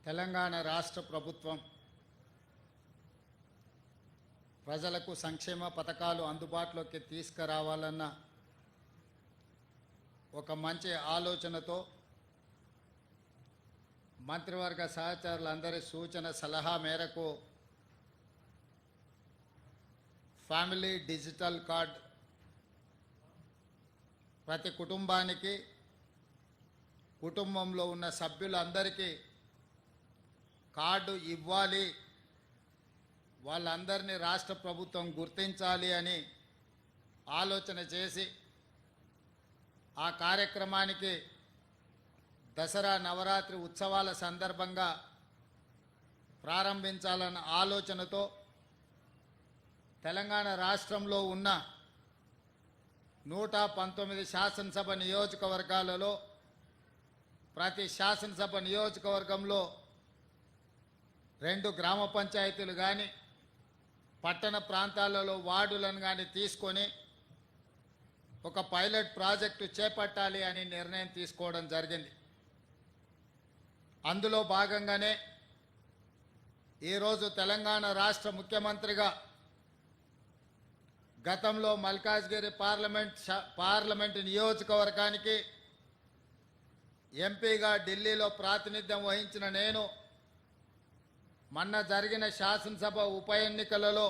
తెలంగాణ రాష్ట్ర ప్రభుత్వం ప్రజలకు సంక్షేమ పథకాలు అందుబాటులోకి తీసుకురావాలన్న ఒక మంచి ఆలోచనతో మంత్రివర్గ సహచరులందరి సూచన సలహా మేరకు ఫ్యామిలీ డిజిటల్ కార్డ్ ప్రతి కుటుంబానికి కుటుంబంలో ఉన్న సభ్యులందరికీ కార్డు ఇవ్వాలి, వాళ్ళందరినీ రాష్ట్ర ప్రభుత్వం గుర్తించాలి అని ఆలోచన చేసి ఆ కార్యక్రమానికి దసరా నవరాత్రి ఉత్సవాల సందర్భంగా ప్రారంభించాలన్న ఆలోచనతో తెలంగాణ రాష్ట్రంలో ఉన్న 119 శాసనసభ నియోజకవర్గాలలో ప్రతి శాసనసభ నియోజకవర్గంలో 2 గ్రామ పంచాయతీలు కానీ పట్టణ ప్రాంతాలలో వార్డులను కానీ తీసుకొని ఒక పైలట్ ప్రాజెక్టు చేపట్టాలి అని నిర్ణయం తీసుకోవడం జరిగింది. అందులో భాగంగానే ఈరోజు తెలంగాణ రాష్ట్ర ముఖ్యమంత్రిగా గతంలో మల్కాజ్గిరి పార్లమెంటు నియోజకవర్గానికి ఎంపీగా ఢిల్లీలో ప్రాతినిధ్యం వహించిన నేను మొన్న జరిగిన శాసనసభ ఉప ఎన్నికలలో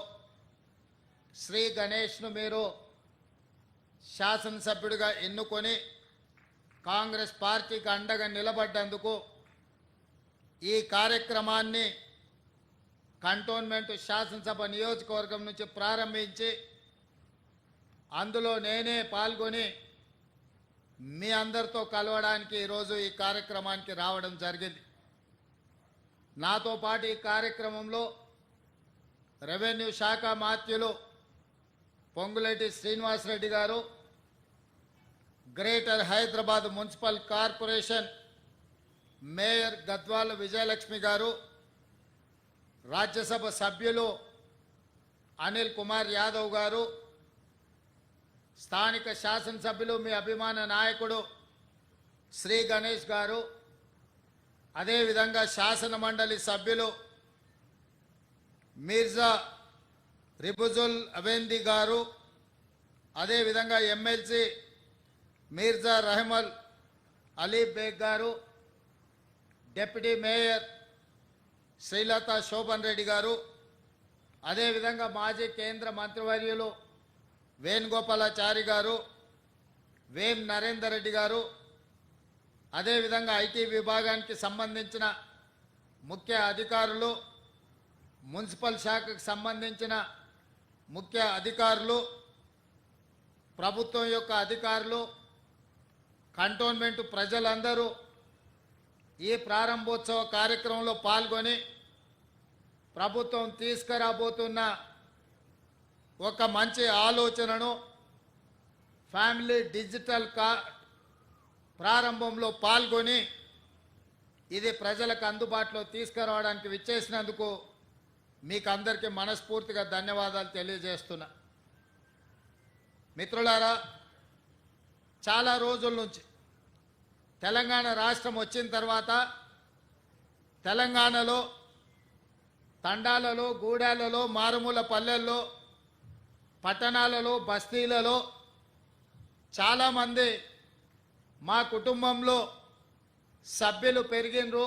శ్రీ గణేష్ను మీరు శాసనసభ్యుడిగా ఎన్నుకొని కాంగ్రెస్ పార్టీకి అండగా నిలబడ్డందుకు ఈ కార్యక్రమాన్ని కంటోన్మెంట్ శాసనసభ నియోజకవర్గం నుంచి ప్రారంభించి అందులో నేనే పాల్గొని మీ అందరితో కలవడానికి ఈరోజు ఈ కార్యక్రమానికి రావడం జరిగింది. నాతో పాటు ఈ కార్యక్రమంలో రెవెన్యూ శాఖ మాత్యులు పొంగులేటి శ్రీనివాసరెడ్డి గారు, greater Hyderabad municipal corporation mayor Gadwal Vijayalakshmi గారు, రాజ్యసభ సభ్యులు అనిల్ కుమార్ యాదవ్ గారు, స్థానిక శాసనసభ్యులు మీ అభిమాన నాయకుడు శ్రీ గణేష్ గారు, అదేవిధంగా శాసన మండలి సభ్యులు మీర్జా రిబుజుల్ అవేంది గారు, అదేవిధంగా ఎమ్మెల్సీ మీర్జా రహమల్ అలీ బేగ్ గారు, డిప్యూటీ మేయర్ శ్రీలత శోభన్ రెడ్డి గారు, అదేవిధంగా మాజీ కేంద్ర మంత్రివర్యులు వేణుగోపాలాచారి గారు, వేం నరేందర్ రెడ్డి గారు, అదేవిధంగా ఐటీ విభాగానికి సంబంధించిన ముఖ్య అధికారులు, మున్సిపల్ శాఖకు సంబంధించిన ముఖ్య అధికారులు, ప్రభుత్వం యొక్క అధికారులు, కంటోన్మెంట్ ప్రజలందరూ ఈ ప్రారంభోత్సవ కార్యక్రమంలో పాల్గొని ప్రభుత్వం తీసుకురాబోతున్న ఒక మంచి ఆలోచనను ఫ్యామిలీ డిజిటల్ కార్డ్ ప్రారంభంలో పాల్గొని ఇది ప్రజలకు అందుబాటులో తీసుకురావడానికి విచ్చేసినందుకు మీకు అందరికీ మనస్ఫూర్తిగా ధన్యవాదాలు తెలియజేస్తున్నా. మిత్రులారా, చాలా రోజుల నుంచి తెలంగాణ రాష్ట్రం వచ్చిన తర్వాత తెలంగాణలో తండాలలో, గూడాలలో, మారుమూల పల్లెల్లో, పట్టణాలలో, బస్తీలలో చాలామంది మా కుటుంబంలో సభ్యులు పెరిగినరు,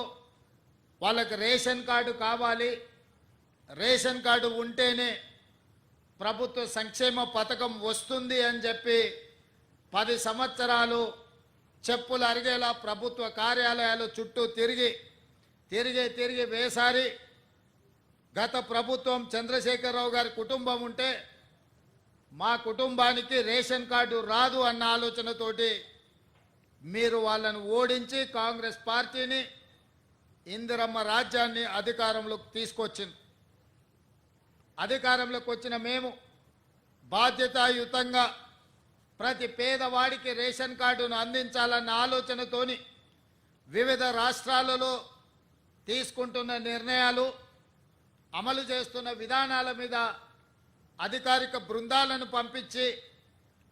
వాళ్ళకి రేషన్ కార్డు కావాలి, రేషన్ కార్డు ఉంటేనే ప్రభుత్వ సంక్షేమ పథకం వస్తుంది అని చెప్పి 10 సంవత్సరాలు చెప్పులు అరిగేలా ప్రభుత్వ కార్యాలయాలు చుట్టూ తిరిగి వేసారి గత ప్రభుత్వం చంద్రశేఖరరావు గారి కుటుంబం ఉంటే మా కుటుంబానికి రేషన్ కార్డు రాదు అన్న ఆలోచనతోటి మీరు వాళ్ళను ఓడించి కాంగ్రెస్ పార్టీని, ఇందిరమ్మ రాజ్యాన్ని అధికారంలోకి తీసుకొచ్చింది. అధికారంలోకి వచ్చిన మేము బాధ్యతాయుతంగా ప్రతి పేదవాడికి రేషన్ కార్డును అందించాలన్న ఆలోచనతోని వివిధ రాష్ట్రాలలో తీసుకుంటున్న నిర్ణయాలు, అమలు చేస్తున్న విధానాల మీద అధికారిక బృందాలను పంపించి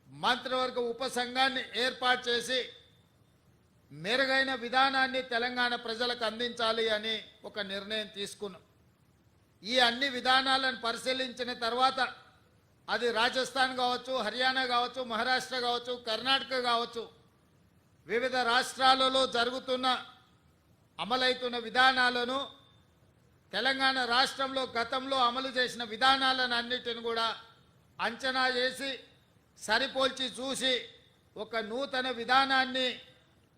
మంత్రివర్గ ఉపసంఘాన్ని ఏర్పాటు చేసి మెరుగైన విధానాన్ని తెలంగాణ ప్రజలకు అందించాలి అని ఒక నిర్ణయం తీసుకున్నాం. ఈ అన్ని విధానాలను పరిశీలించిన తర్వాత అది రాజస్థాన్ కావచ్చు, హర్యానా కావచ్చు, మహారాష్ట్ర కావచ్చు, కర్ణాటక కావచ్చు, వివిధ రాష్ట్రాలలో జరుగుతున్న అమలవుతున్న విధానాలను తెలంగాణ రాష్ట్రంలో గతంలో అమలు చేసిన విధానాలను అన్నిటిని కూడా అంచనా చేసి సరిపోల్చి చూసి ఒక నూతన విధానాన్ని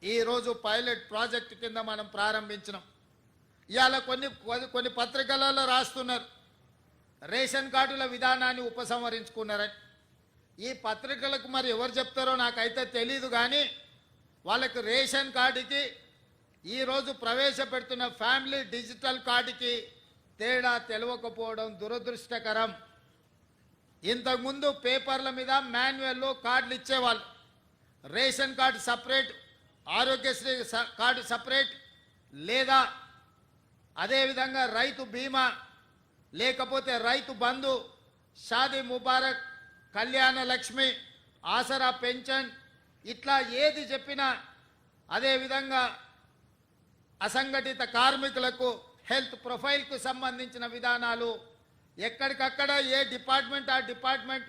ఈరోజు పైలట్ ప్రాజెక్టు కింద మనం ప్రారంభించినాం. ఇవాళ కొన్ని పత్రికలలో రాస్తున్నారు రేషన్ కార్డుల విధానాన్ని ఉపసంహరించుకున్నారని. ఈ పత్రికలకు మరి ఎవరు చెప్తారో నాకైతే తెలీదు, కానీ వాళ్ళకి రేషన్ కార్డుకి ఈరోజు ప్రవేశపెడుతున్న ఫ్యామిలీ డిజిటల్ కార్డుకి తేడా తెలియకపోవడం దురదృష్టకరం. ఇంతకుముందు పేపర్ల మీద మాన్యువల్లో కార్డులు ఇచ్చేవాళ్ళు. Ration card separate, Aarogyasri card separate, లేదా అదేవిధంగా రైతు బీమా, లేకపోతే రైతు బంధు, షాదీ ముబారక్, కళ్యాణ లక్ష్మి, ఆసరా పెన్షన్, ఇట్లా ఏది చెప్పినా, అదేవిధంగా అసంఘటిత కార్మికులకు హెల్త్ ప్రొఫైల్కు సంబంధించిన విధానాలు ఎక్కడికక్కడ ఏ డిపార్ట్మెంట్ ఆ డిపార్ట్మెంట్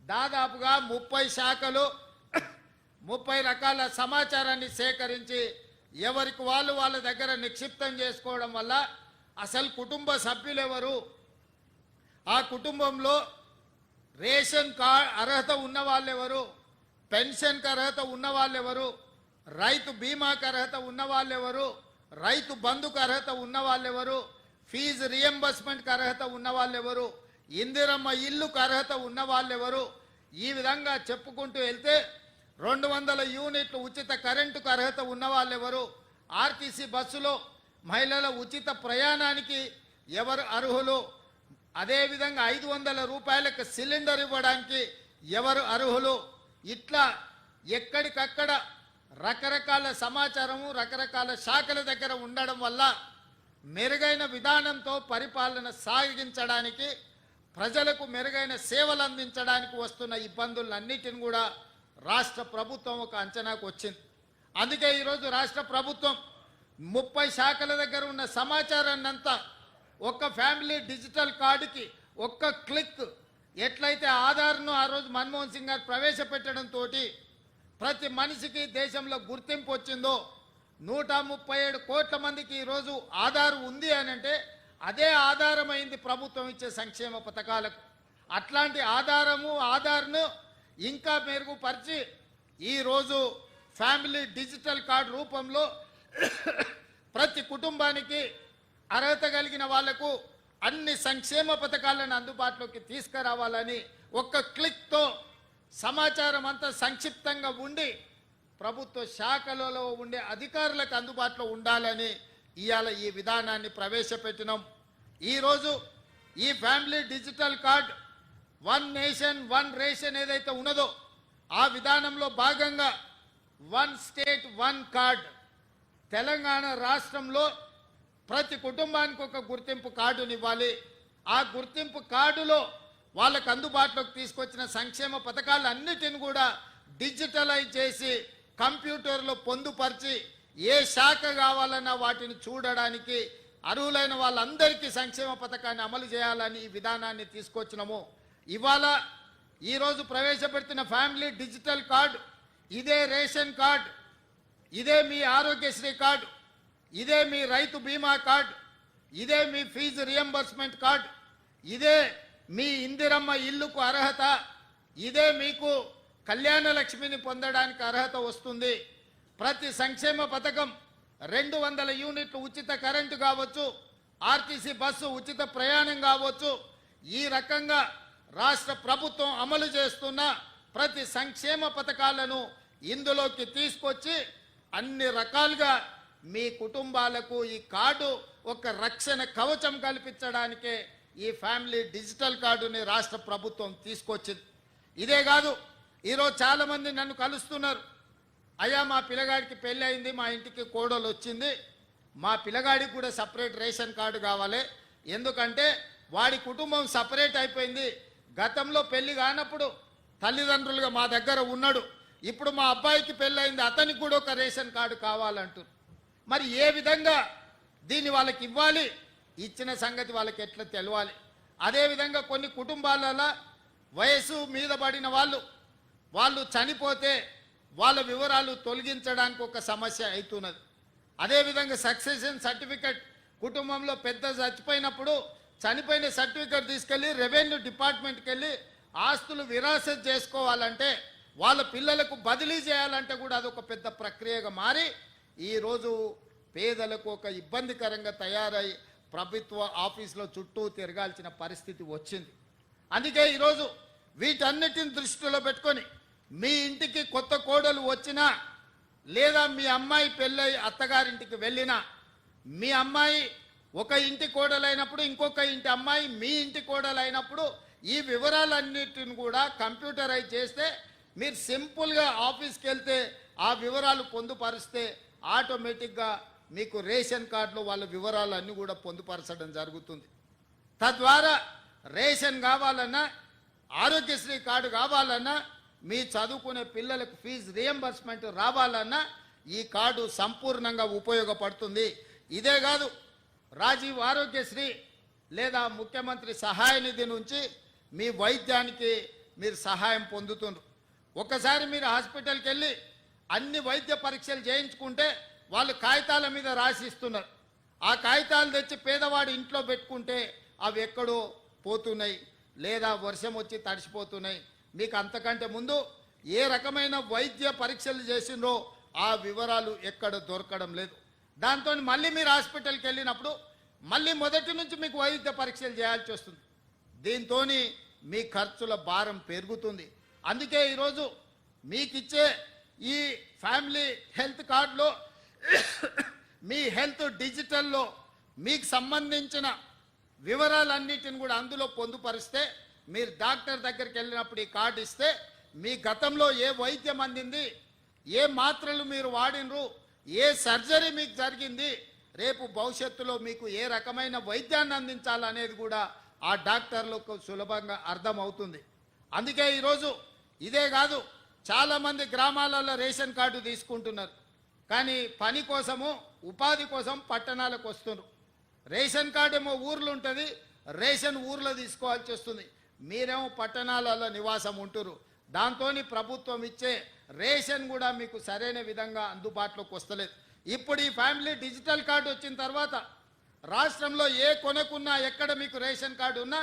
దాదాపుగా 30 శాఖలు 30 రకాల సమాచారాన్ని సేకరించి ఎవరికి వాళ్ళ దగ్గర నిక్షిప్తం చేసుకోవడం వల్ల అసలు కుటుంబ సభ్యులు ఎవరు, ఆ కుటుంబంలో రేషన్ కార్డ్ అర్హత ఉన్న వాళ్ళు ఎవరు, పెన్షన్కి అర్హత ఉన్న వాళ్ళు ఎవరు, రైతు బీమాకు అర్హత ఉన్న వాళ్ళు ఎవరు, రైతు బంధుకు అర్హత ఉన్న వాళ్ళు ఎవరు, ఫీజు రియంబర్స్మెంట్కి అర్హత ఉన్న వాళ్ళు ఎవరు, ఇందిరమ్మ ఇల్లుకు అర్హత ఉన్న వాళ్ళు ఎవరు, ఈ విధంగా చెప్పుకుంటూ వెళ్తే 200 యూనిట్లు ఉచిత కరెంటుకు అర్హత ఉన్న వాళ్ళు ఎవరు, ఆర్టీసీ బస్సులో మహిళల ఉచిత ప్రయాణానికి ఎవరు అర్హులు, అదేవిధంగా 500 రూపాయలకు సిలిండర్ ఇవ్వడానికి ఎవరు అర్హులు, ఇట్లా ఎక్కడికక్కడ రకరకాల సమాచారము రకరకాల శాఖల దగ్గర ఉండడం వల్ల మెరుగైన విధానంతో పరిపాలన సాగించడానికి, ప్రజలకు మెరుగైన సేవలు అందించడానికి వస్తున్న ఇబ్బందులన్నిటిని కూడా రాష్ట్ర ప్రభుత్వం ఒక అంచనాకు వచ్చింది. అందుకే ఈరోజు రాష్ట్ర ప్రభుత్వం 30 శాఖల దగ్గర ఉన్న సమాచారాన్ని అంతా ఒక్క ఫ్యామిలీ డిజిటల్ కార్డుకి ఒక్క క్లిక్, ఎట్లయితే ఆధార్ను ఆ రోజు మన్మోహన్ సింగ్ గారు ప్రవేశపెట్టడంతో ప్రతి మనిషికి దేశంలో గుర్తింపు వచ్చిందో, 137 కోట్ల మందికి ఈరోజు ఆధార్ ఉంది అని అంటే అదే ఆధారమైంది ప్రభుత్వం ఇచ్చే సంక్షేమ పథకాలకు. అట్లాంటి ఆధార్ను ఇంకా మెరుగుపరిచి ఈరోజు ఫ్యామిలీ డిజిటల్ కార్డు రూపంలో ప్రతి కుటుంబానికి అర్హత కలిగిన వాళ్లకు అన్ని సంక్షేమ పథకాలను అందుబాటులోకి తీసుకురావాలని ఒక్క క్లిక్తో సమాచారం అంతా సంక్షిప్తంగా ఉండి ప్రభుత్వ శాఖలలో ఉండే అధికారులకు అందుబాటులో ఉండాలని ఇవాళ ఈ విధానాన్ని ప్రవేశపెట్టినాం. ఈరోజు ఈ family digital card 1 nation 1 ration ఏదైతే ఉన్నదో ఆ విధానంలో భాగంగా 1 స్టేట్ 1 కార్డ్, తెలంగాణ రాష్ట్రంలో ప్రతి కుటుంబానికి ఒక గుర్తింపు కార్డునివ్వాలి. ఆ గుర్తింపు కార్డులో వాళ్ళకు అందుబాటులోకి తీసుకొచ్చిన సంక్షేమ పథకాలన్నిటిని కూడా డిజిటలైజ్ చేసి కంప్యూటర్లో పొందుపరిచి ఏ శాఖ కావాలన్నా వాటిని చూడడానికి అర్హులైన వాళ్ళందరికీ సంక్షేమ పథకాన్ని అమలు చేయాలని ఈ విధానాన్ని తీసుకొచ్చినాము. ఇవాళ ఈరోజు ప్రవేశపెడుతున్న ఫ్యామిలీ డిజిటల్ కార్డు, ఇదే రేషన్ కార్డు, ఇదే మీ ఆరోగ్యశ్రీ కార్డు, ఇదే మీ రైతు బీమా కార్డు, ఇదే మీ ఫీజు రియంబర్స్మెంట్ కార్డు, ఇదే మీ ఇందిరమ్మ ఇల్లుకు అర్హత, ఇదే మీకు కళ్యాణ లక్ష్మిని పొందడానికి అర్హత వస్తుంది. ప్రతి సంక్షేమ పథకం 200 యూనిట్లు ఉచిత కరెంటు కావచ్చు, ఆర్టీసీ బస్సు ఉచిత ప్రయాణం కావచ్చు, ఈ రకంగా రాష్ట్ర ప్రభుత్వం అమలు చేస్తున్న ప్రతి సంక్షేమ పథకాలను ఇందులోకి తీసుకొచ్చి అన్ని రకాలుగా మీ కుటుంబాలకు ఈ కార్డు ఒక రక్షణ కవచం కల్పించడానికే ఈ ఫ్యామిలీ డిజిటల్ కార్డుని రాష్ట్ర ప్రభుత్వం తీసుకొచ్చింది. ఇదే కాదు, ఈరోజు చాలామంది నన్ను కలుస్తున్నారు, అయ్యా మా పిల్లగాడికి పెళ్ళి అయింది, మా ఇంటికి కోడలు వచ్చింది, మా పిల్లగాడికి కూడా సపరేట్ రేషన్ కార్డు కావాలి, ఎందుకంటే వాడి కుటుంబం సపరేట్ అయిపోయింది, గతంలో పెళ్లి కానప్పుడు తల్లిదండ్రులుగా మా దగ్గర ఉన్నాడు, ఇప్పుడు మా అబ్బాయికి పెళ్ళయింది, అతనికి కూడా ఒక రేషన్ కార్డు కావాలంటారు. మరి ఏ విధంగా దీన్ని వాళ్ళకి ఇవ్వాలి, ఇచ్చిన సంగతి వాళ్ళకి ఎట్లా తెలవాలి? అదేవిధంగా కొన్ని కుటుంబాలలో వయసు మీద పడిన వాళ్ళు చనిపోతే వాళ్ళ వివరాలు తొలగించడానికి ఒక సమస్య అవుతున్నది. అదేవిధంగా సక్సెషన్ సర్టిఫికెట్, కుటుంబంలో పెద్ద చచ్చిపోయినప్పుడు చనిపోయిన సర్టిఫికెట్ తీసుకెళ్ళి రెవెన్యూ డిపార్ట్మెంట్కి వెళ్ళి ఆస్తులు విరాసత్ చేసుకోవాలంటే, వాళ్ళ పిల్లలకు బదిలీ చేయాలంటే కూడా అదొక పెద్ద ప్రక్రియగా మారి ఈరోజు పేదలకు ఒక ఇబ్బందికరంగా తయారై ప్రభుత్వ ఆఫీసులో చుట్టూ తిరగాల్సిన పరిస్థితి వచ్చింది. అందుకే ఈరోజు వీటన్నిటిని దృష్టిలో పెట్టుకొని మీ ఇంటికి కొత్త కోడలు వచ్చినా, లేదా మీ అమ్మాయి పెళ్ళై అత్తగారింటికి వెళ్ళినా, మీ అమ్మాయి ఒక ఇంటి కోడలైనప్పుడు ఇంకొక ఇంటి అమ్మాయి మీ ఇంటి కోడలైనప్పుడు ఈ వివరాలన్నిటిని కూడా కంప్యూటరైజ్ చేస్తే మీరు సింపుల్గా ఆఫీస్కి వెళ్తే ఆ వివరాలు పొందుపరిస్తే ఆటోమేటిక్గా మీకు రేషన్ కార్డులో వాళ్ళ వివరాలన్నీ కూడా పొందుపరచడం జరుగుతుంది. తద్వారా రేషన్ కావాలన్నా, ఆరోగ్యశ్రీ కార్డు కావాలన్నా, మీ చదువుకునే పిల్లలకు ఫీజు రియంబర్స్మెంట్ రావాలన్నా ఈ కార్డు సంపూర్ణంగా ఉపయోగపడుతుంది. ఇదే కాదు, రాజీవ్ ఆరోగ్యశ్రీ లేదా ముఖ్యమంత్రి సహాయ నిధి నుంచి మీ వైద్యానికి మీరు సహాయం పొందుతున్నారు. ఒకసారి మీరు హాస్పిటల్కి వెళ్ళి అన్ని వైద్య పరీక్షలు చేయించుకుంటే వాళ్ళు కాగితాల మీద రాసిస్తున్నారు. ఆ కాగితాలు తెచ్చి పేదవాడు ఇంట్లో పెట్టుకుంటే అవి ఎక్కడో పోతున్నాయి, లేదా వర్షం వచ్చి తడిసిపోతున్నాయి. మీకు అంతకంటే ముందు ఏ రకమైన వైద్య పరీక్షలు చేసిండ్రో ఆ వివరాలు ఎక్కడ దొరకడం లేదు. దాంతో మళ్ళీ మీరు హాస్పిటల్కి వెళ్ళినప్పుడు మళ్ళీ మొదటి నుంచి మీకు వైద్య పరీక్షలు చేయాల్సి వస్తుంది. దీంతో మీ ఖర్చుల భారం పెరుగుతుంది. అందుకే ఈరోజు మీకు ఇచ్చే ఈ ఫ్యామిలీ హెల్త్ కార్డులో మీ హెల్త్ డిజిటల్లో మీకు సంబంధించిన వివరాలన్నిటిని కూడా అందులో పొందుపరిస్తే, మీరు డాక్టర్ దగ్గరికి వెళ్ళినప్పుడు ఈ కార్డు ఇస్తే మీ గతంలో ఏ వైద్యం అందింది, ఏ మాత్రలు మీరు వాడినరు, ఏ సర్జరీ మీకు జరిగింది, రేపు భవిష్యత్తులో మీకు ఏ రకమైన వైద్యాన్ని అందించాలనేది కూడా ఆ డాక్టర్లకు సులభంగా అర్థమవుతుంది. అందుకే ఈరోజు ఇదే కాదు, చాలామంది గ్రామాలలో రేషన్ కార్డు తీసుకుంటున్నారు, కానీ పని కోసము ఉపాధి కోసం పట్టణాలకు వస్తున్నారు. రేషన్ కార్డు ఏమో ఊర్లు ఉంటుంది, రేషన్ ఊర్లో తీసుకోవాల్సి వస్తుంది. మీరేమో పట్టణాలలో నివాసం ఉంటురు. దాంతో ప్రభుత్వం ఇచ్చే రేషన్ కూడా మీకు సరైన విధంగా అందుబాటులోకి వస్తలేదు. ఇప్పుడు ఈ ఫ్యామిలీ డిజిటల్ కార్డు వచ్చిన తర్వాత రాష్ట్రంలో ఏ కొనకున్నా, ఎక్కడ మీకు రేషన్ కార్డు ఉన్నా,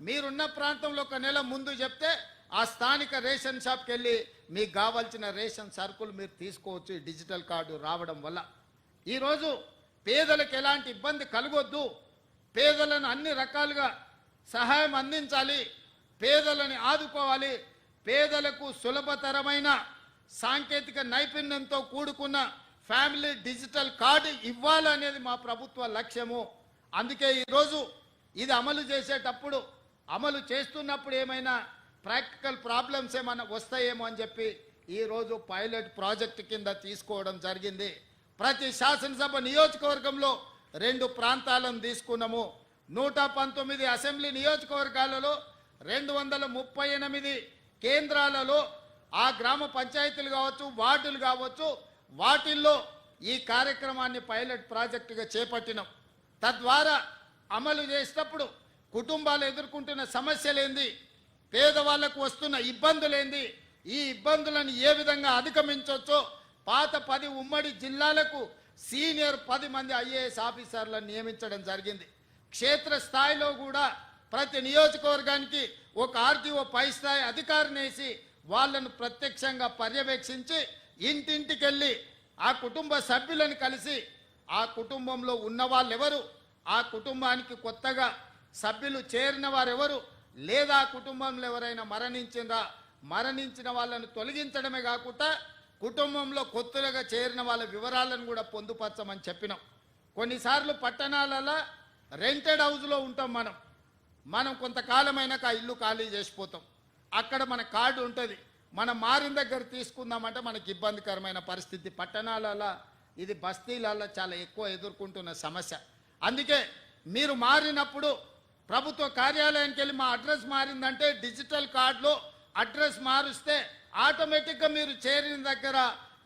మీరున్న ప్రాంతంలో ఒక నెల ముందు చెప్తే ఆ స్థానిక రేషన్ షాప్కి వెళ్ళి మీకు కావాల్సిన రేషన్ సరుకులు మీరు తీసుకోవచ్చు ఈ డిజిటల్ కార్డు రావడం వల్ల. ఈరోజు పేదలకు ఎలాంటి ఇబ్బంది కలగొద్దు, పేదలను అన్ని రకాలుగా సహాయం అందించాలి, పేదలని ఆదుకోవాలి, పేదలకు సులభతరమైన సాంకేతిక నైపుణ్యంతో కూడుకున్న ఫ్యామిలీ డిజిటల్ కార్డు ఇవ్వాలనేది మా ప్రభుత్వ లక్ష్యము. అందుకే ఈరోజు ఇది అమలు చేసేటప్పుడు, అమలు చేస్తున్నప్పుడు ఏమైనా ప్రాక్టికల్ ప్రాబ్లమ్స్ ఏమైనా వస్తాయేమో అని చెప్పి ఈరోజు పైలట్ ప్రాజెక్టు కింద తీసుకోవడం జరిగింది. ప్రతి శాసనసభ నియోజకవర్గంలో 2 ప్రాంతాలను తీసుకున్నాము. 119 అసెంబ్లీ నియోజకవర్గాలలో 238 కేంద్రాలలో ఆ గ్రామ పంచాయతీలు కావచ్చు, వార్డులు కావచ్చు, వాటిల్లో ఈ కార్యక్రమాన్ని పైలట్ ప్రాజెక్టుగా చేపట్టినాం. తద్వారా అమలు చేసేటప్పుడు కుటుంబాలు ఎదుర్కొంటున్న సమస్యలేంది, పేదవాళ్లకు వస్తున్న ఇబ్బందులేంది, ఈ ఇబ్బందులను ఏ విధంగా అధిగమించవచ్చో పాత 10 ఉమ్మడి జిల్లాలకు సీనియర్ 10 మంది ఐఏఎస్ ఆఫీసర్లను నియమించడం జరిగింది. క్షేత్ర స్థాయిలో కూడా ప్రతి నియోజకవర్గానికి ఒక ఆర్టీఓ పై స్థాయి అధికారిని వేసి వాళ్ళను ప్రత్యక్షంగా పర్యవేక్షించి ఇంటింటికి వెళ్ళి ఆ కుటుంబ సభ్యులను కలిసి ఆ కుటుంబంలో ఉన్న వాళ్ళు ఎవరు, ఆ కుటుంబానికి కొత్తగా సభ్యులు చేరిన వారెవరు, లేదా కుటుంబంలో ఎవరైనా మరణించిన వాళ్ళను తొలగించడమే కాకుండా కుటుంబంలో కొత్తగా చేరిన వాళ్ళ వివరాలను కూడా పొందుపరచమని చెప్పినాం. కొన్నిసార్లు పట్టణాలలో రెంటెడ్ హౌస్లో ఉంటాం, మనం కొంతకాలమైనాక ఆ ఇల్లు ఖాళీ చేసిపోతాం. అక్కడ మన కార్డు ఉంటుంది, మనం మారిన దగ్గర తీసుకుందామంటే మనకి ఇబ్బందికరమైన పరిస్థితి. పట్టణాలలో ఇది బస్తీలలో చాలా ఎక్కువ ఎదుర్కొంటున్న సమస్య. అందుకే మీరు మారినప్పుడు ప్రభుత్వ కార్యాలయానికి వెళ్ళి మా అడ్రస్ మారిందంటే డిజిటల్ కార్డులో అడ్రస్ మారుస్తే ఆటోమేటిక్గా మీరు చేరిన దగ్గర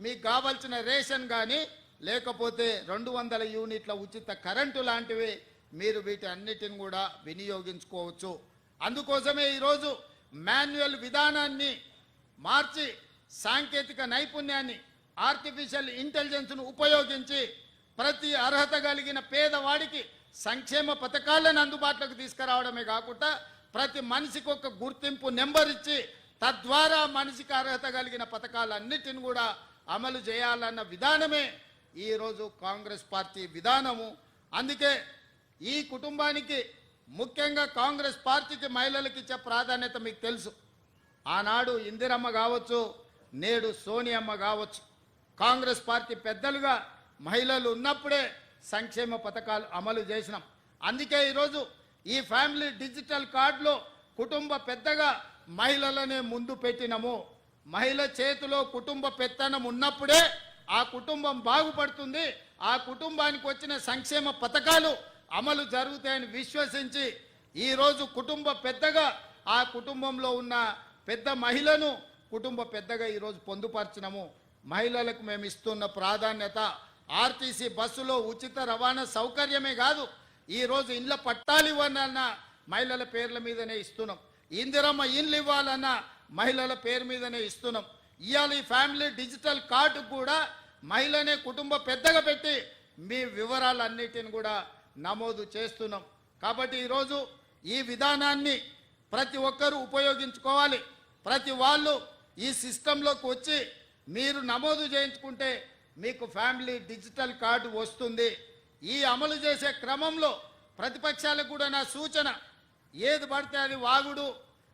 మీకు కావాల్సిన రేషన్ కానీ లేకపోతే 200 యూనిట్ల ఉచిత కరెంటు లాంటివి మీరు వీటి అన్నిటిని కూడా వినియోగించుకోవచ్చు. అందుకోసమే ఈరోజు మాన్యువల్ విధానాన్ని మార్చి సాంకేతిక నైపుణ్యాన్ని ఆర్టిఫిషియల్ ఇంటెలిజెన్స్ను ఉపయోగించి ప్రతి అర్హత కలిగిన పేదవాడికి సంక్షేమ పథకాలను అందుబాటులోకి తీసుకురావడమే కాకుండా ప్రతి మనిషికి ఒక గుర్తింపు నెంబర్ ఇచ్చి తద్వారా మనిషికి అర్హత కలిగిన పథకాలన్నిటిని కూడా అమలు చేయాలన్న విధానమే ఈరోజు కాంగ్రెస్ పార్టీ విధానము. అందుకే ఈ కుటుంబానికి ముఖ్యంగా కాంగ్రెస్ పార్టీకి మహిళలకు ఇచ్చే ప్రాధాన్యత మీకు తెలుసు. ఆనాడు ఇందిరమ్మ కావచ్చు, నేడు సోనియమ్మ కావచ్చు, కాంగ్రెస్ పార్టీ పెద్దలుగా మహిళలు ఉన్నప్పుడే సంక్షేమ పథకాలు అమలు చేసినాం. అందుకే ఈరోజు ఈ ఫ్యామిలీ డిజిటల్ కార్డులో కుటుంబ పెద్దగా మహిళలనే ముందు పెట్టినము. మహిళ చేతిలో కుటుంబ పెత్తనం ఉన్నప్పుడే ఆ కుటుంబం బాగుపడుతుంది, ఆ కుటుంబానికి వచ్చిన సంక్షేమ పథకాలు అమలు జరుగుతాయని విశ్వసించి ఈరోజు కుటుంబ పెద్దగా ఆ కుటుంబంలో ఉన్న పెద్ద మహిళను కుటుంబ పెద్దగా ఈరోజు పొందుపరిచినము. మహిళలకు మేము ఇస్తున్న ప్రాధాన్యత ఆర్టీసీ బస్సులో ఉచిత రవాణా సౌకర్యమే కాదు, ఈరోజు ఇండ్ల పట్టాలు ఇవ్వాలన్న మహిళల పేర్ల మీదనే ఇస్తున్నాం. ఇందిరమ్మ ఇండ్లు ఇవ్వాలన్న మహిళల పేరు మీదనే ఇస్తున్నాం. ఇవాళ ఈ ఫ్యామిలీ డిజిటల్ కార్డు కూడా మహిళనే కుటుంబ పెద్దగా పెట్టి మీ వివరాలన్నిటిని కూడా నమోదు చేస్తున్నాం. కాబట్టి ఈరోజు ఈ విధానాన్ని ప్రతి ఒక్కరూ ఉపయోగించుకోవాలి. ప్రతి వాళ్ళు ఈ సిస్టంలోకి వచ్చి మీరు నమోదు చేయించుకుంటే మీకు ఫ్యామిలీ డిజిటల్ కార్డు వస్తుంది. ఈ అమలు చేసే క్రమంలో ప్రతిపక్షాలకు కూడా నా సూచన, ఏది పడితే అది వాగుడు,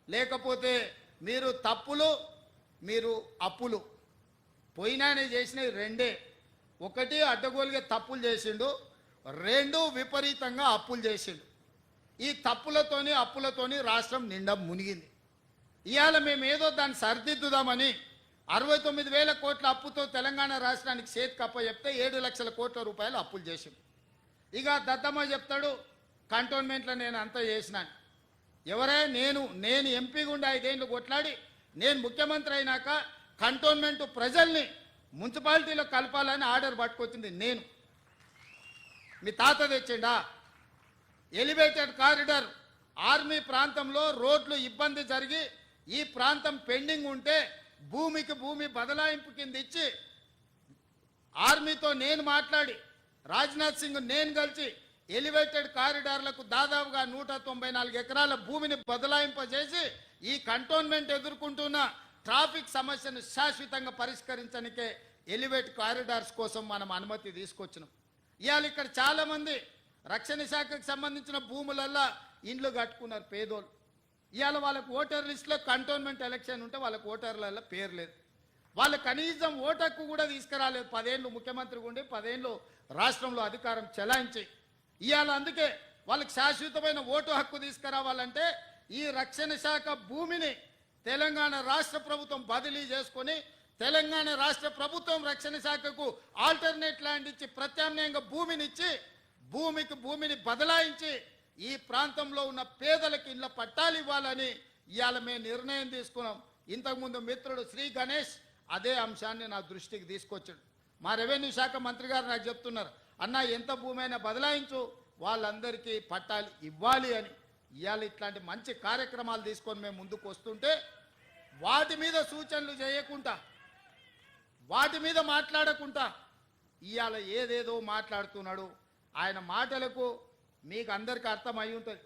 లేకపోతే మీరు తప్పులు మీరు అప్పులు పోయినానే చేసినవి రెండే. ఒకటి అడ్డగోలుగా తప్పులు చేసిండు, రెండు విపరీతంగా అప్పులు చేసిండు. ఈ తప్పులతోని అప్పులతోని రాష్ట్రం నిండా మునిగింది. ఇవాళ మేము ఏదో దాన్ని సరిదిద్దుదామని 69,000 కోట్ల అప్పుతో తెలంగాణ రాష్ట్రానికి చేతి కప్ప చెప్తే 7 లక్షల కోట్ల రూపాయలు అప్పులు చేసిండు. ఇక దద్దమ్మ చెప్తాడు కంటోన్మెంట్లో నేను అంతా చేసినాను. ఎవరే నేను ఎంపీ గుండా 5 ఏళ్ళు కొట్లాడి నేను ముఖ్యమంత్రి అయినాక కంటోన్మెంట్ ప్రజల్ని మున్సిపాలిటీలో కలపాలని ఆర్డర్ పట్టుకొచ్చింది నేను. మీ తాత తెచ్చిండా? ఎలివేటెడ్ కారిడార్ ఆర్మీ ప్రాంతంలో రోడ్లు ఇబ్బంది జరిగి ఈ ప్రాంతం పెండింగ్ ఉంటే భూమికి భూమి బదలాయింపు కింద ఇచ్చి ఆర్మీతో నేను మాట్లాడి రాజ్నాథ్ సింగ్ నేను కలిసి ఎలివేటెడ్ కారిడార్లకు దాదాపుగా 194 ఎకరాల భూమిని బదలాయింపజేసి ఈ కంటోన్మెంట్ ఎదుర్కొంటున్న ట్రాఫిక్ సమస్యను శాశ్వతంగా పరిష్కరించడానికే ఎలివేట్ కారిడార్స్ కోసం మనం అనుమతి తీసుకొచ్చినాం. ఇవాళ ఇక్కడ చాలా మంది రక్షణ శాఖకు సంబంధించిన భూములల్లా ఇండ్లు కట్టుకున్నారు పేదోళ్ళు. ఇవాళ వాళ్ళకు ఓటర్ లిస్టులో కంటోన్మెంట్ ఎలక్షన్ ఉంటే వాళ్ళకు ఓటర్లలో పేరు లేదు. వాళ్ళు కనీసం ఓటు హక్కు కూడా తీసుకురాలేదు. 10 ఏళ్ళు ముఖ్యమంత్రిగా ఉండి 10 ఏళ్ళు రాష్ట్రంలో అధికారం చెలాయించి ఇవాళ అందుకే వాళ్ళకి శాశ్వతమైన ఓటు హక్కు తీసుకురావాలంటే ఈ రక్షణ శాఖ భూమిని తెలంగాణ రాష్ట్ర ప్రభుత్వం బదిలీ చేసుకొని తెలంగాణ రాష్ట్ర ప్రభుత్వం రక్షణ శాఖకు ఆల్టర్నేట్ ల్యాండ్ ఇచ్చి ప్రత్యామ్నాయంగా భూమినిచ్చి భూమిని బదలాయించి ఈ ప్రాంతంలో ఉన్న పేదలకు ఇళ్ళ పట్టాలు ఇవ్వాలని ఇవాళ మేము నిర్ణయం తీసుకున్నాం. ఇంతకుముందు మిత్రుడు శ్రీ గణేష్ అదే అంశాన్ని నా దృష్టికి తీసుకొచ్చాడు. మా రెవెన్యూ శాఖ మంత్రి గారు నాకు చెప్తున్నారు, అన్న ఎంత భూమి అయినా బదలాయించు, వాళ్ళందరికీ పట్టాలు ఇవ్వాలి అని. ఇవాళ ఇట్లాంటి మంచి కార్యక్రమాలు తీసుకొని మేము ముందుకు వస్తుంటే వాటి మీద సూచనలు చేయకుండా వాటి మీద మాట్లాడకుండా ఇవాళ ఏదేదో మాట్లాడుతున్నాడు. ఆయన మాటలకు మీకు అందరికీ అర్థమై ఉంటుంది.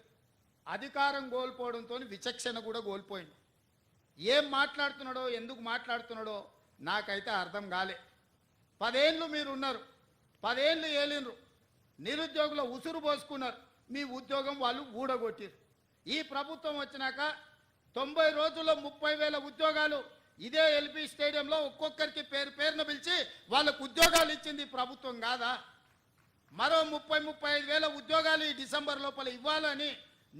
అధికారం కోల్పోవడంతో విచక్షణ కూడా కోల్పోయింది. ఏం మాట్లాడుతున్నాడో ఎందుకు మాట్లాడుతున్నాడో నాకైతే అర్థం కాలే. 10 ఏళ్ళు మీరు ఉన్నారు, 10 ఏళ్ళు ఏలినరు, నిరుద్యోగుల ఉసురు పోసుకున్నారు, మీ ఉద్యోగం వాళ్ళు ఊడగొట్టారు. ఈ ప్రభుత్వం వచ్చినాక 90 రోజుల్లో 30,000 ఉద్యోగాలు ఇదే ఎల్బీ స్టేడియంలో ఒక్కొక్కరికి పేరున పిలిచి వాళ్ళకు ఉద్యోగాలు ఇచ్చింది ప్రభుత్వం కాదా? మరో 30-35,000 ఉద్యోగాలు ఈ డిసెంబర్ లోపల ఇవ్వాలని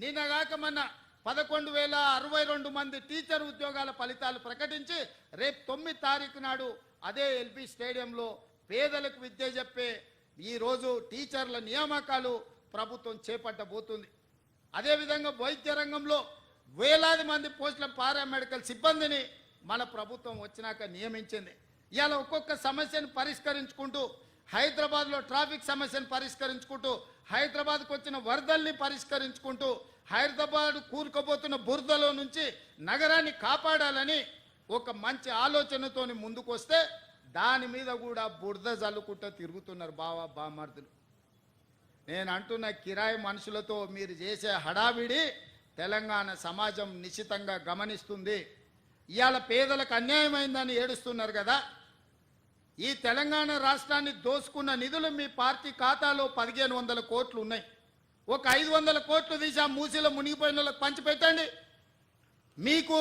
నిన్నగాక మొన్న 11,062 మంది టీచర్ ఉద్యోగాల ఫలితాలు ప్రకటించి రేపు 9 తారీఖు నాడు అదే ఎల్బీ స్టేడియంలో పేదలకు విద్య చెప్పే ఈరోజు టీచర్ల నియామకాలు ప్రభుత్వం చేపట్టబోతుంది. అదేవిధంగా వైద్య రంగంలో వేలాది మంది పోస్టుల పారామెడికల్ సిబ్బందిని మన ప్రభుత్వం వచ్చినాక నియమించింది. ఇవాళ ఒక్కొక్క సమస్యను పరిష్కరించుకుంటూ, హైదరాబాద్లో ట్రాఫిక్ సమస్యను పరిష్కరించుకుంటూ, హైదరాబాద్కు వచ్చిన వరదల్ని పరిష్కరించుకుంటూ, హైదరాబాద్ కూరుకుపోతున్న బురదలో నుంచి నగరాన్ని కాపాడాలని ఒక మంచి ఆలోచనతోని ముందుకు వస్తే దాని మీద కూడా బురద జల్లుకుంటూ తిరుగుతున్నారు బామర్దులు. నేను అంటున్న కిరాయి మనుషులతో మీరు చేసే హడావిడి తెలంగాణ సమాజం నిశ్చితంగా గమనిస్తుంది. ఇవాళ పేదలకు అన్యాయమైందని ఏడుస్తున్నారు కదా. ఈ తెలంగాణ రాష్ట్రాన్ని దోసుకున్న నిధులు మీ పార్టీ ఖాతాలో 1500 కోట్లు ఉన్నాయి. ఒక 500 కోట్లు తీసి ఆ మూసీలో మునిగిపోయిన వాళ్ళకి పంచిపెట్టండి. మీకు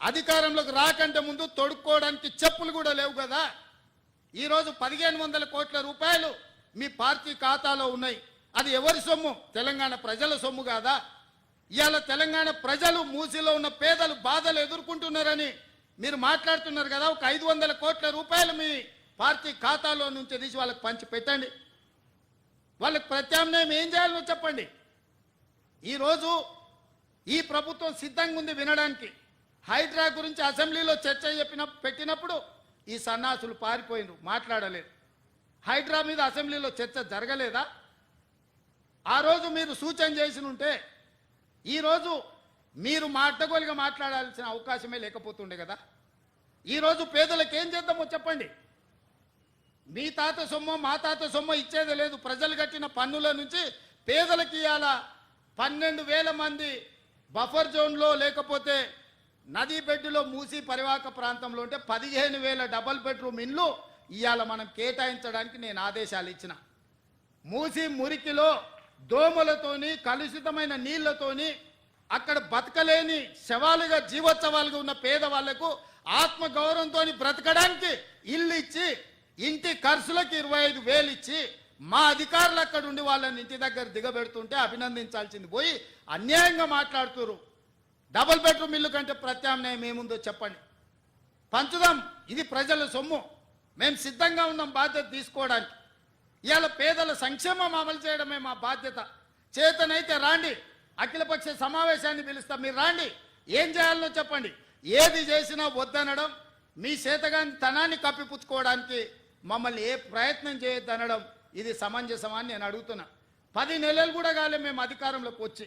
అధికారంలోకి రాకంటే ముందు తొడుక్కోవడానికి చెప్పులు కూడా లేవు కదా. ఈరోజు 1500 కోట్ల రూపాయలు మీ పార్టీ ఖాతాలో ఉన్నాయి. అది ఎవరి సొమ్ము? తెలంగాణ ప్రజల సొమ్ము కాదా? ఇవాళ తెలంగాణ ప్రజలు మూసీలో ఉన్న పేదలు బాధలు ఎదుర్కొంటున్నారని మీరు మాట్లాడుతున్నారు కదా. ఒక 500 కోట్ల రూపాయలు మీ పార్టీ ఖాతాలో నుంచి తీసి వాళ్ళకి పంచి పెట్టండి. వాళ్ళకి ప్రత్యామ్నాయం ఏం చేయాలో చెప్పండి. ఈరోజు ఈ ప్రభుత్వం సిద్ధంగా ఉంది వినడానికి. హైడ్రా గురించి అసెంబ్లీలో చర్చ పెట్టినప్పుడు ఈ సన్నాసులు పారిపోయినరు, మాట్లాడలేదు. హైడ్రా మీద అసెంబ్లీలో చర్చ జరగలేదా? ఆ రోజు మీరు సూచన చేసి ఉంటే ఈరోజు మీరు అడ్డగోలుగా మాట్లాడాల్సిన అవకాశమే లేకపోతుండే కదా. ఈరోజు పేదలకు ఏం చేద్దామో చెప్పండి. మీ తాత సొమ్ము మా తాత సొమ్ము ఇచ్చేది లేదు. ప్రజలు కట్టిన పన్నుల నుంచి పేదలకు ఇవాళ 12,000 మంది బఫర్ జోన్లో లేకపోతే నదీ బెడ్డులో మూసి పరివాహక ప్రాంతంలో ఉంటే 15,000 డబల్ బెడ్రూమ్ ఇండ్లు ఇవాళ మనం కేటాయించడానికి నేను ఆదేశాలు ఇచ్చిన. మూసి మురికిలో దోమలతోని కలుషితమైన నీళ్లతోని అక్కడ బతకలేని శవాలుగా జీవోత్సవాలుగా ఉన్న పేదవాళ్లకు ఆత్మగౌరవంతో బ్రతకడానికి ఇల్లు ఇచ్చి ఇంటి ఖర్చులకు 25,000 ఇచ్చి మా అధికారులు అక్కడ ఉండి వాళ్ళని ఇంటి దగ్గర దిగబెడుతుంటే అభినందించాల్సింది పోయి అన్యాయంగా మాట్లాడుతున్నారు. డబుల్ బెడ్రూమ్ ఇల్లు కంటే ప్రత్యామ్నాయం ఏముందో చెప్పండి. పంచుదాం, ఇది ప్రజల సొమ్ము. మేము సిద్ధంగా ఉన్నాం బాధ్యత తీసుకోవడానికి. ఇవాళ పేదల సంక్షేమం అమలు చేయడమే మా బాధ్యత. చేతనైతే రాండి, అఖిలపక్ష సమావేశాన్ని పిలుస్తాం, మీరు రాండి, ఏం చేయాలో చెప్పండి. ఏది చేసినా వద్దనడం, మీ చేతగాని తనాన్ని కప్పిపుచ్చుకోవడానికి మమ్మల్ని ఏ ప్రయత్నం చేయొద్దనడం ఇది సమంజసమని నేను అడుగుతున్నా. 10 నెలలు కూడా కాలే మేము అధికారంలోకి వచ్చి.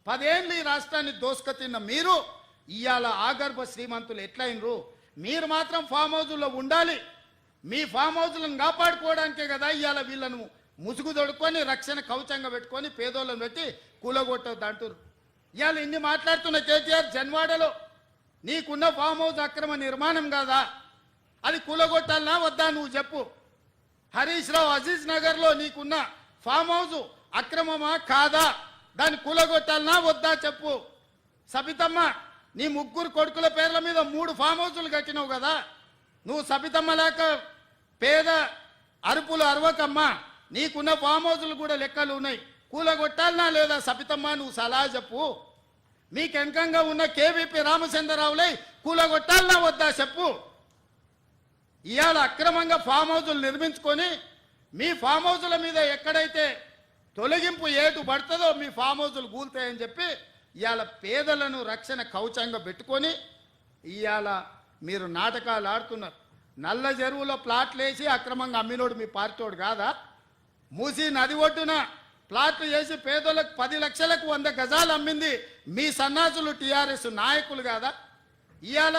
10 ఏళ్ళు ఈ రాష్ట్రాన్ని దోసుకతిన్న మీరు ఇవాళ ఆగర్భ శ్రీమంతులు ఎట్లయినరు? మీరు మాత్రం ఫామ్ హౌజుల్లో ఉండాలి. మీ ఫామ్ హౌజులను కాపాడుకోవడానికే కదా ఇవాళ వీళ్ళను ముసుగు దొడుకొని రక్షణ కవచంగా పెట్టుకొని పేదోళ్ళను పెట్టి కూలగొట్టద్దు అంటారు. ఇవాళ ఇన్ని మాట్లాడుతున్న కేటీఆర్ జన్వాడలో నీకున్న ఫామ్ హౌస్ అక్రమ నిర్మాణం కాదా? అది కూలగొట్టాలనా వద్దా నువ్వు చెప్పు. హరీష్ రావు అజీజ్ నగర్లో నీకున్న ఫామ్ హౌస్ అక్రమమా కాదా? దాన్ని కూలగొట్టాలనా వద్దా చెప్పు. సబితమ్మ, నీ 3 కొడుకుల పేర్ల మీద 3 ఫామ్ హౌసులు కట్టినావు కదా. నువ్వు సబితమ్మ లేక పేద అరుపులు అరవకమ్మా. నీకున్న ఫామ్ హౌసులు కూడా లెక్కలు ఉన్నాయి. కూలగొట్టాలనా లేదా సబితమ్మ? నువ్వు సలహా చెప్పు. మీకు వెనకంగా ఉన్న కేవీపీ రామచంద్రరావులై కూలగొట్టాలనా వద్దా చెప్పు. ఇవాళ అక్రమంగా ఫామ్ హౌసులు నిర్మించుకొని మీ ఫామ్ హౌసుల మీద ఎక్కడైతే తొలగింపు ఏటు పడుతుందో మీ ఫామ్ హౌసులు కూలుతాయని చెప్పి ఇవాళ పేదలను రక్షణ కవచంగా పెట్టుకొని ఇవాళ మీరు నాటకాలు ఆడుతున్నారు. నల్ల చెరువులో ప్లాట్లు వేసి అక్రమంగా అమ్మినోడు మీ పార్టీోడు కాదా? మూసి నది ఒడ్డున ప్లాట్లు వేసి పేదలకు 10 లక్షలకు 100 గజాలు అమ్మింది మీ సన్నాసులు టీఆర్ఎస్ నాయకులు కాదా? ఇవాళ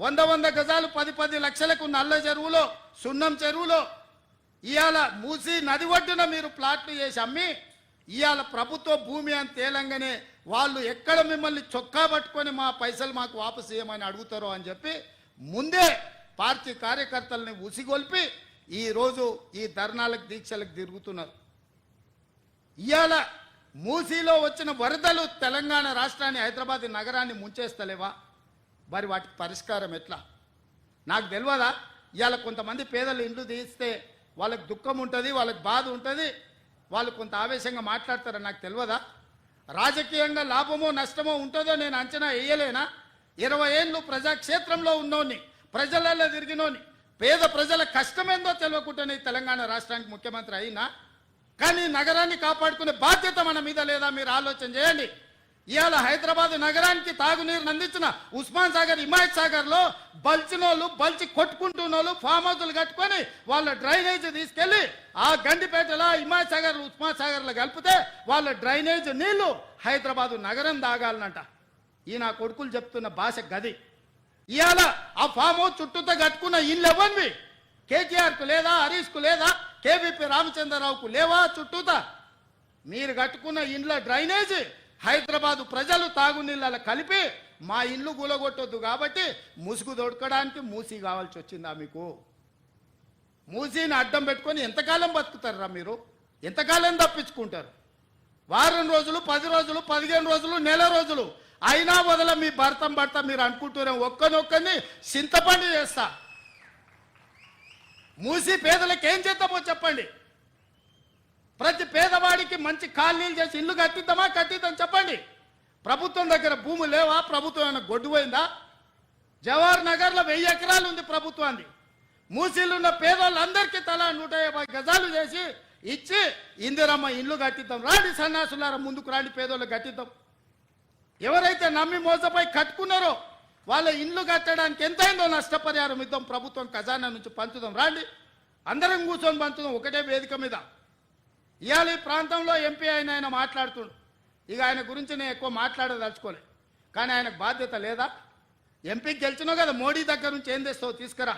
100 గజాలు 10 లక్షలకు నల్ల చెరువులో సున్నం చెరువులో ఇవాళ మూసి నది ఒడ్డున మీరు ప్లాట్లు చేసి అమ్మి ఇవాళ ప్రభుత్వ భూమి అని తేలంగానే వాళ్ళు ఎక్కడ మిమ్మల్ని చొక్కా పట్టుకొని మా పైసలు మాకు వాపసు చేయమని అడుగుతారో అని చెప్పి ముందే పార్టీ కార్యకర్తల్ని ఉసిగొల్పి ఈరోజు ఈ ధర్నాలకు దీక్షలకు తిరుగుతున్నారు. ఇవాళ మూసీలో వచ్చిన వరదలు తెలంగాణ రాష్ట్రాన్ని హైదరాబాద్ నగరాన్ని ముంచేస్తలేవా? మరి వాటికి పరిష్కారం ఎట్లా? నాకు తెలియదా? ఇవాళ కొంతమంది పేదలు ఇండ్లు తీస్తే వాళ్ళకి దుఃఖం ఉంటుంది, వాళ్ళకి బాధ ఉంటుంది, వాళ్ళు కొంత ఆవేశంగా మాట్లాడతారని నాకు తెలియదా? రాజకీయంగా లాభమో నష్టమో ఉంటుందో నేను అంచనా వేయలేనా? 20 ఏళ్ళు ప్రజాక్షేత్రంలో ఉన్నోని, ప్రజలలో తిరిగినోని, పేద ప్రజల కష్టమేందో తెలియకుండానే తెలంగాణ రాష్ట్రానికి ముఖ్యమంత్రి అయినా కానీ నగరాన్ని కాపాడుకునే బాధ్యత మన మీద లేదా? మీరు ఆలోచన చేయండి. ఇవాళ హైదరాబాద్ నగరానికి తాగునీరుని అందించిన ఉస్మాన్ సాగర్ హిమాయత్ సాగర్లో బల్చినోళ్ళు బల్చి కొట్టుకుంటున్నోళ్ళు ఫామ్ హౌస్లు కట్టుకొని వాళ్ళ డ్రైనేజ్ తీసుకెళ్లి ఆ గండిపేటలో హిమాయత్ సాగర్ ఉస్మాన్ సాగర్లో కలిపితే వాళ్ళ డ్రైనేజ్ నీళ్లు హైదరాబాద్ నగరం తాగాలనంట. ఈ నా కొడుకులు చెప్తున్న భాష గది. ఇవాళ ఆ ఫామ్ హౌస్ చుట్టూతో కట్టుకున్న ఇల్లు ఎవరివి? కేటీఆర్కు లేదా, హరీష్కు లేదా, కేవీపీ రామచంద్రరావుకు లేవా? చుట్టూతా మీరు కట్టుకున్న ఇండ్ల డ్రైనేజ్ హైదరాబాదు ప్రజలు తాగునీళ్ళ కలిపి మా ఇల్లు గులగొట్టొద్దు కాబట్టి ముసుగు దొడకడానికి మూసి కావాల్సి వచ్చిందా మీకు? మూసీని అడ్డం పెట్టుకొని ఎంతకాలం బతుకుతారా మీరు? ఎంతకాలం తప్పించుకుంటారు? వారం రోజులు, 10 రోజులు, 15 రోజులు, నెల రోజులు అయినా వదల మీ భర్త మీరు అనుకుంటూనే ఒక్కనొక్కని చింతపండు చేస్తా. మూసి పేదలకు ఏం చేద్దామో చెప్పండి. ప్రతి పేదవాడికి మంచి కాలనీలు చేసి ఇల్లు కట్టిద్దాం చెప్పండి. ప్రభుత్వం దగ్గర భూమి లేవా? ప్రభుత్వం ఏమైనా గొడ్డుపోయిందా? జవహర్ నగర్లో 1000 ఎకరాలు ఉంది ప్రభుత్వాన్ని. మూసీలున్న పేదవాళ్ళందరికీ తలా 150 గజాలు చేసి ఇచ్చి ఇందిరమ్మ ఇల్లు కట్టిద్దాం. రాండి సన్నాసులారా, ముందుకు రాండి, పేదోళ్ళు కట్టిద్దాం. ఎవరైతే నమ్మి మోసపోయి కట్టుకున్నారో వాళ్ళ ఇల్లు కట్టడానికి ఎంతైందో నష్టపరిహారం ఇద్దాం. ప్రభుత్వం ఖజానా నుంచి పంచుదాం. రాండి, అందరం కూర్చొని పంచుదాం ఒకటే వేదిక మీద. ఇవాళ ఈ ప్రాంతంలో ఎంపీ ఆయన మాట్లాడుతుండు. ఇక ఆయన గురించి నేను ఎక్కువ మాట్లాడదలుచుకోలే, కానీ ఆయనకు బాధ్యత లేదా? ఎంపీకి గెలిచినావు కదా, మోడీ దగ్గర నుంచి ఏం తెస్తావు తీసుకురా.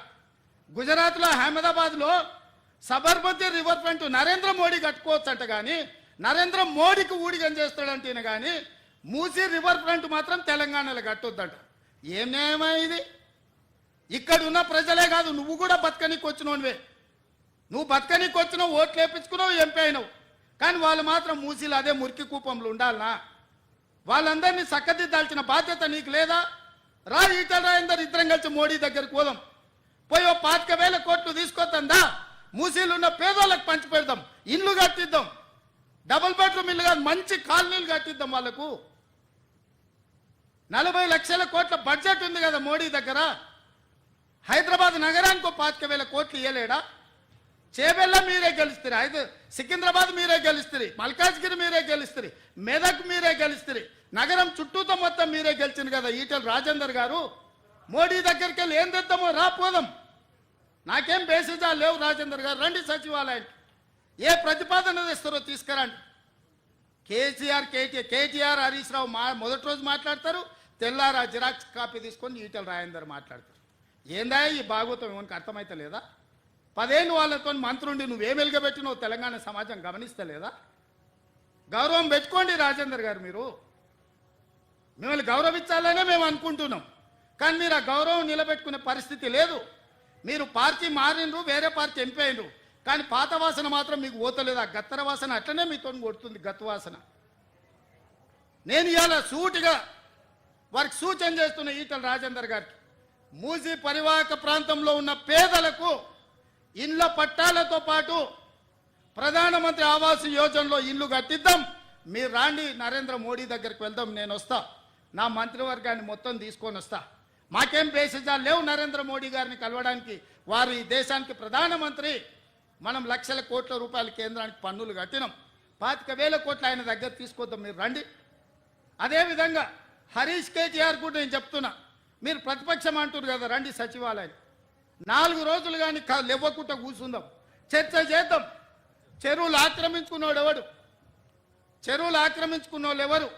గుజరాత్లో అహ్మదాబాద్లో సబర్మతి రివర్ ఫ్రంట్ నరేంద్ర మోడీ కట్టుకోవచ్చు అంట, కానీ నరేంద్ర మోడీకి ఊడిగం చేస్తాడంటేనే కానీ మూసీ రివర్ ఫ్రంట్ మాత్రం తెలంగాణలో కట్టొద్దంట. ఏం న్యాయమా ఇది? ఇక్కడ ఉన్న ప్రజలే కాదు, నువ్వు కూడా బతకనీకి వచ్చినోనివే. నువ్వు బతకనీకి వచ్చినావు, ఓట్లు వేయించుకున్నావు, ఎంపీ అయినావు. కానీ వాళ్ళు మాత్రం మూసీలు అదే మురికి కూపంలో ఉండాలనా? వాళ్ళందరినీ చక్కదిద్దాల్సిన బాధ్యత నీకు లేదా? రా, ఈటల రాజేందర్ ఇద్దరం కలిసి మోడీ దగ్గరికి పోదాం. పోయి 25,000 కోట్లు తీసుకొద్దా, మూసీలు ఉన్న పేదోళ్ళకి పంచి పెడదాం, ఇల్లు కట్టిద్దాం. డబుల్ బెడ్రూమ్ ఇల్లు కాదు, మంచి కాలనీలు కట్టిద్దాం వాళ్ళకు. 40 లక్షల కోట్ల బడ్జెట్ ఉంది కదా మోడీ దగ్గర. హైదరాబాద్ నగరానికి 25,000 కోట్లు ఇవ్వలేడా? చేబెల్ల మీరే గెలుస్తారు, సికింద్రాబాద్ మీరే గెలుస్తారు, మల్కాజ్గిరి మీరే గెలుస్తారు, మెదక్ మీరే గెలుస్తారు, నగరం చుట్టూతో మొత్తం మీరే గెలిచింది కదా ఈటల రాజేందర్ గారు. మోడీ దగ్గరికి వెళ్ళి ఏం తెద్దామో రాపోదాం. నాకేం బేసిజాలు లేవు. రాజేందర్ గారు రండి సచివాలయానికి, ఏ ప్రతిపాదన తెస్తారో తీసుకురండి. కేటీఆర్ హరీష్ రావు మొదటి రోజు మాట్లాడతారు, తెల్లారా జిరాక్స్ కాపీ తీసుకొని ఈటల రాజేందర్ మాట్లాడతారు. ఏందా ఈ భాగవతం? ఏమనికి అర్థమైతే లేదా? 10 ఏళ్ళు వాళ్ళతో మంత్రుండి నువ్వేం వెలుగబెట్టినో తెలంగాణ సమాజం గమనిస్తలేదా? గౌరవం పెట్టుకోండి రాజేందర్ గారు. మీరు మిమ్మల్ని గౌరవించాలనే మేము అనుకుంటున్నాం, కానీ మీరు ఆ గౌరవం నిలబెట్టుకునే పరిస్థితి లేదు. మీరు పార్టీ మారినరు, వేరే పార్టీ ఎంపీ అయినరు, కానీ పాత వాసన మాత్రం మీకు పోతలేదు. ఆ గత్తర వాసన అట్లనే మీతో కొడుతుంది, గత్తు వాసన. నేను ఇవాళ సూటిగా వారికి సూచన చేస్తున్న ఈటల రాజేందర్ గారికి, మూసీ పరివాహక ప్రాంతంలో ఉన్న పేదలకు ఇళ్ల పట్టాలతో పాటు ప్రధానమంత్రి ఆవాస్ యోజనలో ఇల్లు కట్టిద్దాం. మీరు రాండి, నరేంద్ర మోడీ దగ్గరికి వెళ్దాం. నేను వస్తా, నా మంత్రివర్గాన్ని మొత్తం తీసుకొని వస్తా. మాకేం బేసిజాలు లేవు నరేంద్ర మోడీ గారిని కలవడానికి. వారు ఈ దేశానికి ప్రధానమంత్రి. మనం లక్షల కోట్ల రూపాయలు కేంద్రానికి పన్నులు కట్టినాం. 25,000 కోట్లు ఆయన దగ్గర తీసుకొద్దాం. మీరు రండి. అదేవిధంగా హరీష్ కేటీఆర్ కూడా నేను చెప్తున్నా, మీరు ప్రతిపక్షం అంటారు కదా, రండి సచివాలయం. 4 రోజులు కానీ లేవకుండా కూర్చుందాం, చర్చ చేద్దాం. చెరువులు ఆక్రమించుకున్నోడు ఎవడు? చెరువులు ఆక్రమించుకున్నోళ్ళు ఎవరు?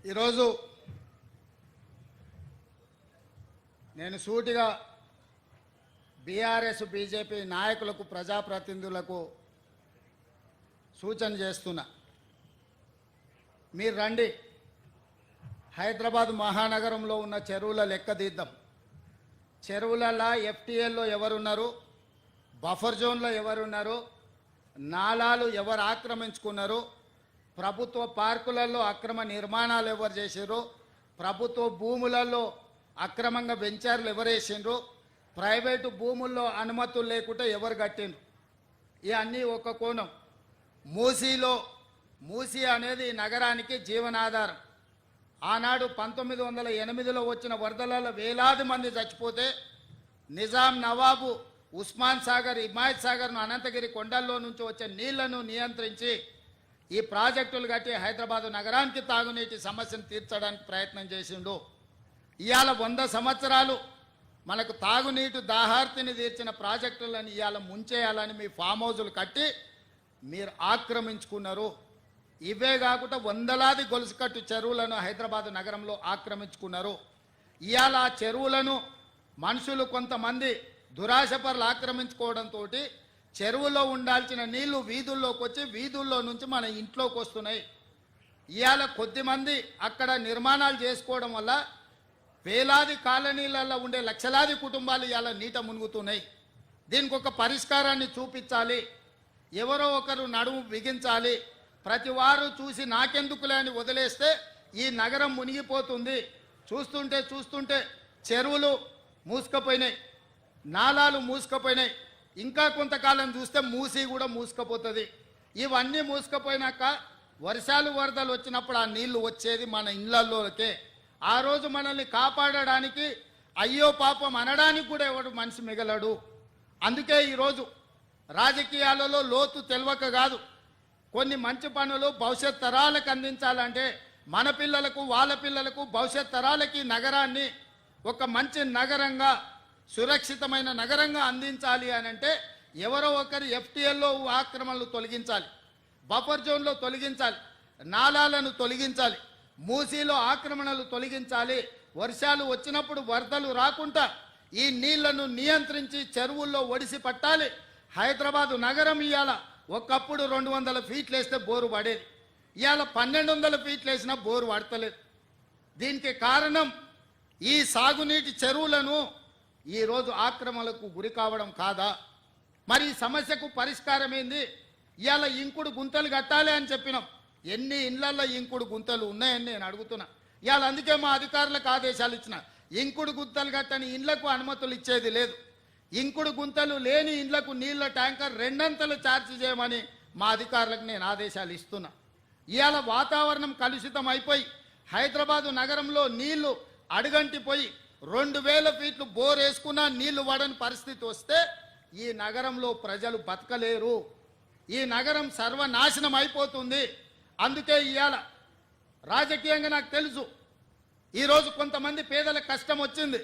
ఈరోజు నేను సూటిగా బీఆర్ఎస్ బీజేపీ నాయకులకు ప్రజాప్రతినిధులకు సూచన చేస్తున్నా. మీరు రండి, హైదరాబాద్ మహానగరంలో ఉన్న చెరువుల లెక్క తీద్దాం. చెరువులలో ఎఫ్టీఎల్లో ఎవరున్నారు, బఫర్ జోన్లో ఎవరున్నారు, నాలాలు ఎవరు ఆక్రమించుకున్నారు, ప్రభుత్వ పార్కులలో అక్రమ నిర్మాణాలు ఎవరు చేసారు, ప్రభుత్వ భూములలో అక్రమంగా వెంచర్లు ఎవరు వేసిండ్రు, ప్రైవేటు భూముల్లో అనుమతులు లేకుండా ఎవరు కట్టిండ్రు. ఇవన్నీ ఒక కోణం. మూసీ అనేది ఈ నగరానికి జీవనాధారం. ఆనాడు 1908లో వచ్చిన వరదలలో వేలాది మంది చచ్చిపోతే నిజాం నవాబు ఉస్మాన్ సాగర్, హిమాయత్ సాగర్ను, అనంతగిరి కొండల్లో నుంచి వచ్చే నీళ్లను నియంత్రించి ఈ ప్రాజెక్టులు కట్టి హైదరాబాద్ నగరానికి తాగునీటి సమస్యను తీర్చడానికి ప్రయత్నం చేసిండు. ఇవాళ 100 సంవత్సరాలు మనకు తాగునీటి దాహార్తిని తీర్చిన ప్రాజెక్టులను ఇవాళ ముంచేయాలని మీ ఫామ్ హౌజులు కట్టి మీరు ఆక్రమించుకున్నారు. ఇవే కాకుండా వందలాది గొలుసుకట్టు చెరువులను హైదరాబాద్ నగరంలో ఆక్రమించుకున్నారు. ఇవాళ ఆ చెరువులను మనుషులు కొంతమంది దురాశపరులు ఆక్రమించుకోవడంతో చెరువులో ఉండాల్సిన నీళ్లు వీధుల్లోకి వచ్చి వీధుల్లో నుంచి మన ఇంట్లోకి వస్తున్నాయి. ఇవాళ కొద్దిమంది అక్కడ నిర్మాణాలు చేసుకోవడం వల్ల వేలాది కాలనీలలో ఉండే లక్షలాది కుటుంబాలు ఇవాళ నీట మునుగుతున్నాయి. దీనికి ఒక పరిష్కారాన్ని చూపించాలి. ఎవరో ఒకరు నడుము బిగించాలి. ప్రతి వారు చూసి నాకెందుకులే అని వదిలేస్తే ఈ నగరం మునిగిపోతుంది. చూస్తుంటే చెరువులు మూసుకుపోయినాయి, నాలాలు మూసుకుపోయినాయి. ఇంకా కొంతకాలం చూస్తే మూసి కూడా మూసుకుపోతుంది. ఇవన్నీ మూసుకుపోయినాక వర్షాలు వరదలు వచ్చినప్పుడు ఆ నీళ్లు వచ్చేది మన ఇళ్లలోకే. ఆ రోజు మనల్ని కాపాడడానికి అయ్యో పాపం అనడానికి కూడా ఎవడు మనిషి మిగలడు. అందుకే ఈరోజు రాజకీయాలలో లోతు తెలవక కాదు, కొన్ని మంచి పనులు భవిష్యత్ తరాలకు అందించాలంటే మన పిల్లలకు, వాళ్ళ పిల్లలకు, భవిష్యత్ తరాలకి నగరాన్ని ఒక మంచి నగరంగా, సురక్షితమైన నగరంగా అందించాలి అని అంటే ఎవరో ఒకరు ఎఫ్టీఎల్లో ఆక్రమణలు తొలగించాలి, బఫర్ జోన్లో తొలగించాలి, నాలాలను తొలగించాలి, మూసీలో ఆక్రమణలు తొలగించాలి. వర్షాలు వచ్చినప్పుడు వరదలు రాకుండా ఈ నీళ్లను నియంత్రించి చెరువుల్లో ఒడిసి పట్టాలి. హైదరాబాదు నగరం ఇవాళ ఒకప్పుడు 200 ఫీట్లు వేస్తే బోరు పడేది. ఇవాళ 1200 ఫీట్లు వేసినా బోరు పడతలేదు. దీనికి కారణం ఈ సాగునీటి చెరువులను ఈరోజు ఆక్రమణలకు గురి కావడం కాదా? మరి ఈ సమస్యకు పరిష్కారం ఏంది? ఇవాళ ఇంకుడు గుంతలు కట్టాలి అని చెప్పినాం. ఎన్ని ఇళ్లలో ఇంకుడు గుంతలు ఉన్నాయని నేను అడుగుతున్నా. ఇవాళ అందుకే మా అధికారులకు ఆదేశాలు ఇచ్చిన, ఇంకుడు గుంతలు కట్టని ఇళ్లకు అనుమతులు ఇచ్చేది లేదు. ఇంకుడు గుంతలు లేని ఇళ్లకు నీళ్ల ట్యాంకర్ 2 అంతలు ఛార్జ్ చేయమని మా అధికారులకు నేను ఆదేశాలు ఇస్తున్నా. ఇవాళ వాతావరణం కలుషితం అయిపోయి హైదరాబాదు నగరంలో నీళ్లు అడుగంటిపోయి 2000 ఫీట్లు బోర్ వేసుకున్నా నీళ్లు పడని పరిస్థితి వస్తే ఈ నగరంలో ప్రజలు బతకలేరు. ఈ నగరం సర్వనాశనం అయిపోతుంది. అందుకే ఇవాళ రాజకీయంగా నాకు తెలుసు, ఈరోజు కొంతమంది పేదల కష్టం వచ్చింది,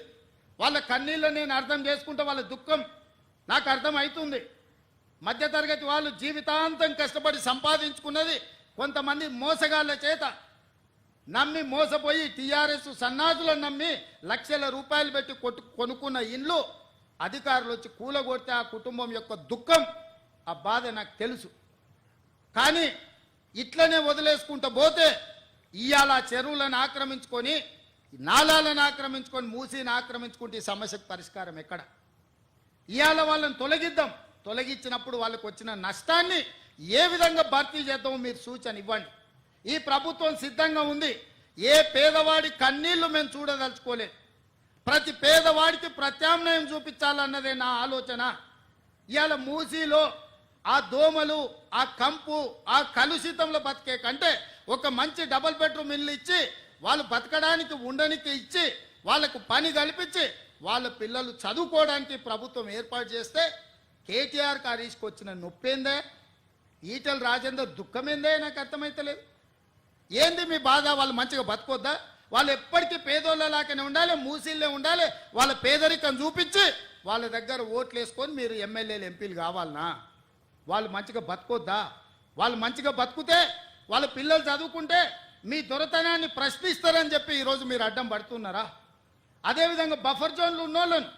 వాళ్ళ కన్నీళ్ళని నేను అర్థం చేసుకుంటే వాళ్ళ దుఃఖం నాకు అర్థం అవుతుంది. మధ్యతరగతి వాళ్ళు జీవితాంతం కష్టపడి సంపాదించుకున్నది కొంతమంది మోసగాళ్ళ చేత నమ్మి మోసపోయి టీఆర్ఎస్ సన్నాసులను నమ్మి లక్షల రూపాయలు పెట్టి కొనుక్కున్న ఇల్లు అధికారులు వచ్చి కూలగొడితే ఆ కుటుంబం యొక్క దుఃఖం, ఆ బాధ నాకు తెలుసు. కానీ ఇట్లనే వదిలేసుకుంటూ పోతే ఇవాళ చెరువులను ఆక్రమించుకొని, నాలాలను ఆక్రమించుకొని, మూసీని ఆక్రమించుకుంటే ఈ సమస్యకు పరిష్కారం ఎక్కడ? ఇవాళ వాళ్ళని తొలగిద్దాం. తొలగించినప్పుడు వాళ్ళకు వచ్చిన నష్టాన్ని ఏ విధంగా భర్తీ చేద్దామో మీరు సూచన ఇవ్వండి. ఈ ప్రభుత్వం సిద్ధంగా ఉంది. ఏ పేదవాడి కన్నీళ్లు మేము చూడదలుచుకోలేదు. ప్రతి పేదవాడికి ప్రత్యామ్నాయం చూపించాలన్నదే నా ఆలోచన. ఇవాళ మూసీలో ఆ దోమలు, ఆ కంపు, ఆ కలుషితంలో బతికే కంటే ఒక మంచి డబుల్ బెడ్రూమ్ ఇల్లు ఇచ్చి వాళ్ళు బతకడానికి, ఉండడానికి ఇచ్చి, వాళ్ళకు పని కల్పించి వాళ్ళ పిల్లలు చదువుకోవడానికి ప్రభుత్వం ఏర్పాటు చేస్తే కేటీఆర్ హరీష్కి వచ్చిన నొప్పేందే, ఈటెల రాజేందర్ దుఃఖమేందే నాకు అర్థమైతలేదు. ఏంది మీ బాధ? వాళ్ళు మంచిగా బతకొద్దా? వాళ్ళు ఎప్పటికీ పేదోళ్ళలాగానే ఉండాలి, మూసీళ్ళే ఉండాలి. వాళ్ళ పేదరికం చూపించి వాళ్ళ దగ్గర ఓట్లు వేసుకొని మీరు ఎమ్మెల్యేలు, ఎంపీలు కావాలనా? వాళ్ళు మంచిగా బతకొద్దా? వాళ్ళు మంచిగా బతుకుతే, వాళ్ళ పిల్లలు చదువుకుంటే మీ దొరతనాన్ని ప్రశ్నిస్తారని చెప్పి ఈరోజు మీరు అడ్డం పడుతున్నారా? అదేవిధంగా బఫర్ జోన్లు ఉన్నోళ్ళను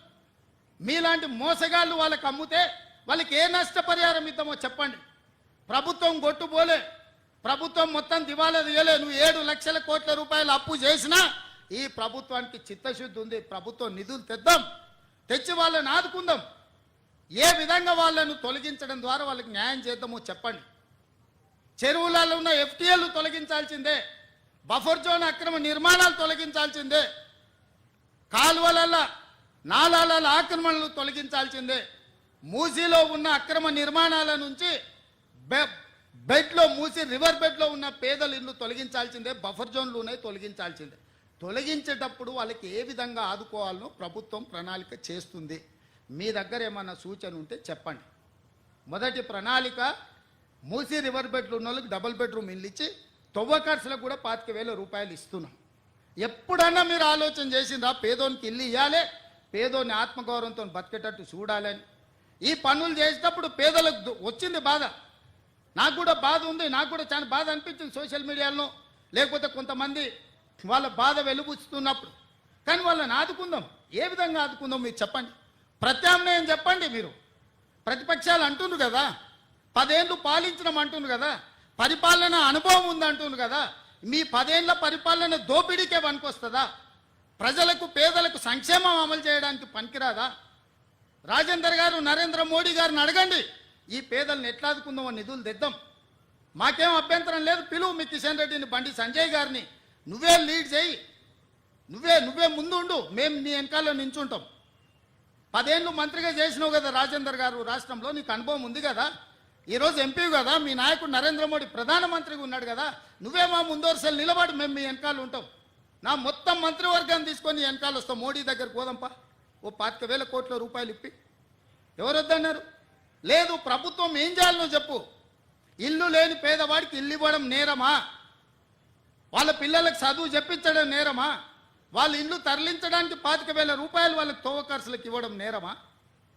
మీలాంటి మోసగాళ్ళు వాళ్ళకి అమ్ముతే వాళ్ళకి ఏ నష్టపరిహారం ఇద్దామో చెప్పండి. ప్రభుత్వం గొట్టుపోలే, ప్రభుత్వం మొత్తం దివాలా తీయలే. నువ్వు 7 లక్షల కోట్ల రూపాయలు అప్పు చేసినా ఈ ప్రభుత్వానికి చిత్తశుద్ధి ఉంది. ప్రభుత్వం నిధులు తెద్దాం, తెచ్చి వాళ్ళని ఆదుకుందాం. ఏ విధంగా వాళ్ళను తొలగించడం ద్వారా వాళ్ళకి న్యాయం చేద్దామో చెప్పండి. చెరువులలో ఉన్న ఎఫ్టీఎల్లు తొలగించాల్సిందే, బఫర్ జోన్ అక్రమ నిర్మాణాలు తొలగించాల్సిందే, కాలువల నాలాల ఆక్రమణలు తొలగించాల్సిందే, మూసీలో ఉన్న అక్రమ నిర్మాణాల నుంచి బెడ్లో మూసి రివర్ బెడ్లో ఉన్న పేదల ఇల్లు తొలగించాల్సిందే, బఫర్ జోన్లు ఉన్నాయి తొలగించాల్సిందే. తొలగించేటప్పుడు వాళ్ళకి ఏ విధంగా ఆదుకోవాలనో ప్రభుత్వం ప్రణాళిక చేస్తుంది. మీ దగ్గర ఏమన్నా సూచన ఉంటే చెప్పండి. మొదటి ప్రణాళిక మూసి రివర్ బెడ్లు ఉన్న వాళ్ళకి డబుల్ బెడ్రూమ్ ఇల్లు ఇచ్చి తొవ్వ ఖర్చులకు కూడా 25,000 రూపాయలు ఇస్తున్నాం. ఎప్పుడన్నా మీరు ఆలోచన చేసిండ్రా పేదోనికి ఇల్లు ఇవ్వాలి, పేదోని ఆత్మగౌరవంతో బతికేటట్టు చూడాలని? ఈ పనులు చేసేటప్పుడు పేదలకు వచ్చింది బాధ. నాకు కూడా బాధ ఉంది, నాకు కూడా చాలా బాధ అనిపించింది సోషల్ మీడియాలో, లేకపోతే కొంతమంది వాళ్ళ బాధ వెలుబుచ్చుతున్నప్పుడు. కానీ వాళ్ళని ఆదుకుందాం. ఏ విధంగా ఆదుకుందాం మీరు చెప్పండి. ప్రత్యామ్నాయం చెప్పండి. మీరు ప్రతిపక్షాలు అంటున్నారు కదా, 10 ఏళ్ళు పాలించడం అంటున్నారు కదా, పరిపాలన అనుభవం ఉంది అంటున్నారు కదా. మీ 10 ఏళ్ల పరిపాలన దోపిడీకే పనికొస్తుందా? ప్రజలకు పేదలకు సంక్షేమం అమలు చేయడానికి పనికిరాదా? రాజేందర్ గారు నరేంద్ర మోడీ గారిని అడగండి, ఈ పేదలను ఎట్లా ఆదుకుందామో నిధులు తెద్దాం. మాకేం అభ్యంతరం లేదు. పిలువు మీ కిషన్ రెడ్డిని, బండి సంజయ్ గారిని, నువ్వే లీడ్ చేయి, నువ్వే ముందు ఉండు, మేము నీ వెనకాల నించుంటాం. 10 ఏళ్ళు మంత్రిగా చేసినావు కదా రాజేందర్ గారు, రాష్ట్రంలో నీకు అనుభవం ఉంది కదా, ఈరోజు ఎంపీ కదా, మీ నాయకుడు నరేంద్ర మోడీ ప్రధానమంత్రిగా ఉన్నాడు కదా, నువ్వే మా ముందు వరుసలు నిలబడి మేము మీ వెనకాల ఉంటాం. నా మొత్తం మంత్రివర్గాన్ని తీసుకొని వెనకాల వస్తాం. మోడీ దగ్గరికి పోదాంపా, ఓ 25,000 కోట్ల రూపాయలు ఇప్పి. ఎవరు వద్దన్నారు? లేదు. ప్రభుత్వం ఏం చేయాలనో చెప్పు. ఇల్లు లేని పేదవాడికి ఇల్లు ఇవ్వడం నేరమా? వాళ్ళ పిల్లలకు చదువు చెప్పించడం నేరమా? వాళ్ళ ఇల్లు తరలించడానికి 25,000 రూపాయలు వాళ్ళకి తోవ ఖర్చులకు ఇవ్వడం నేరమా?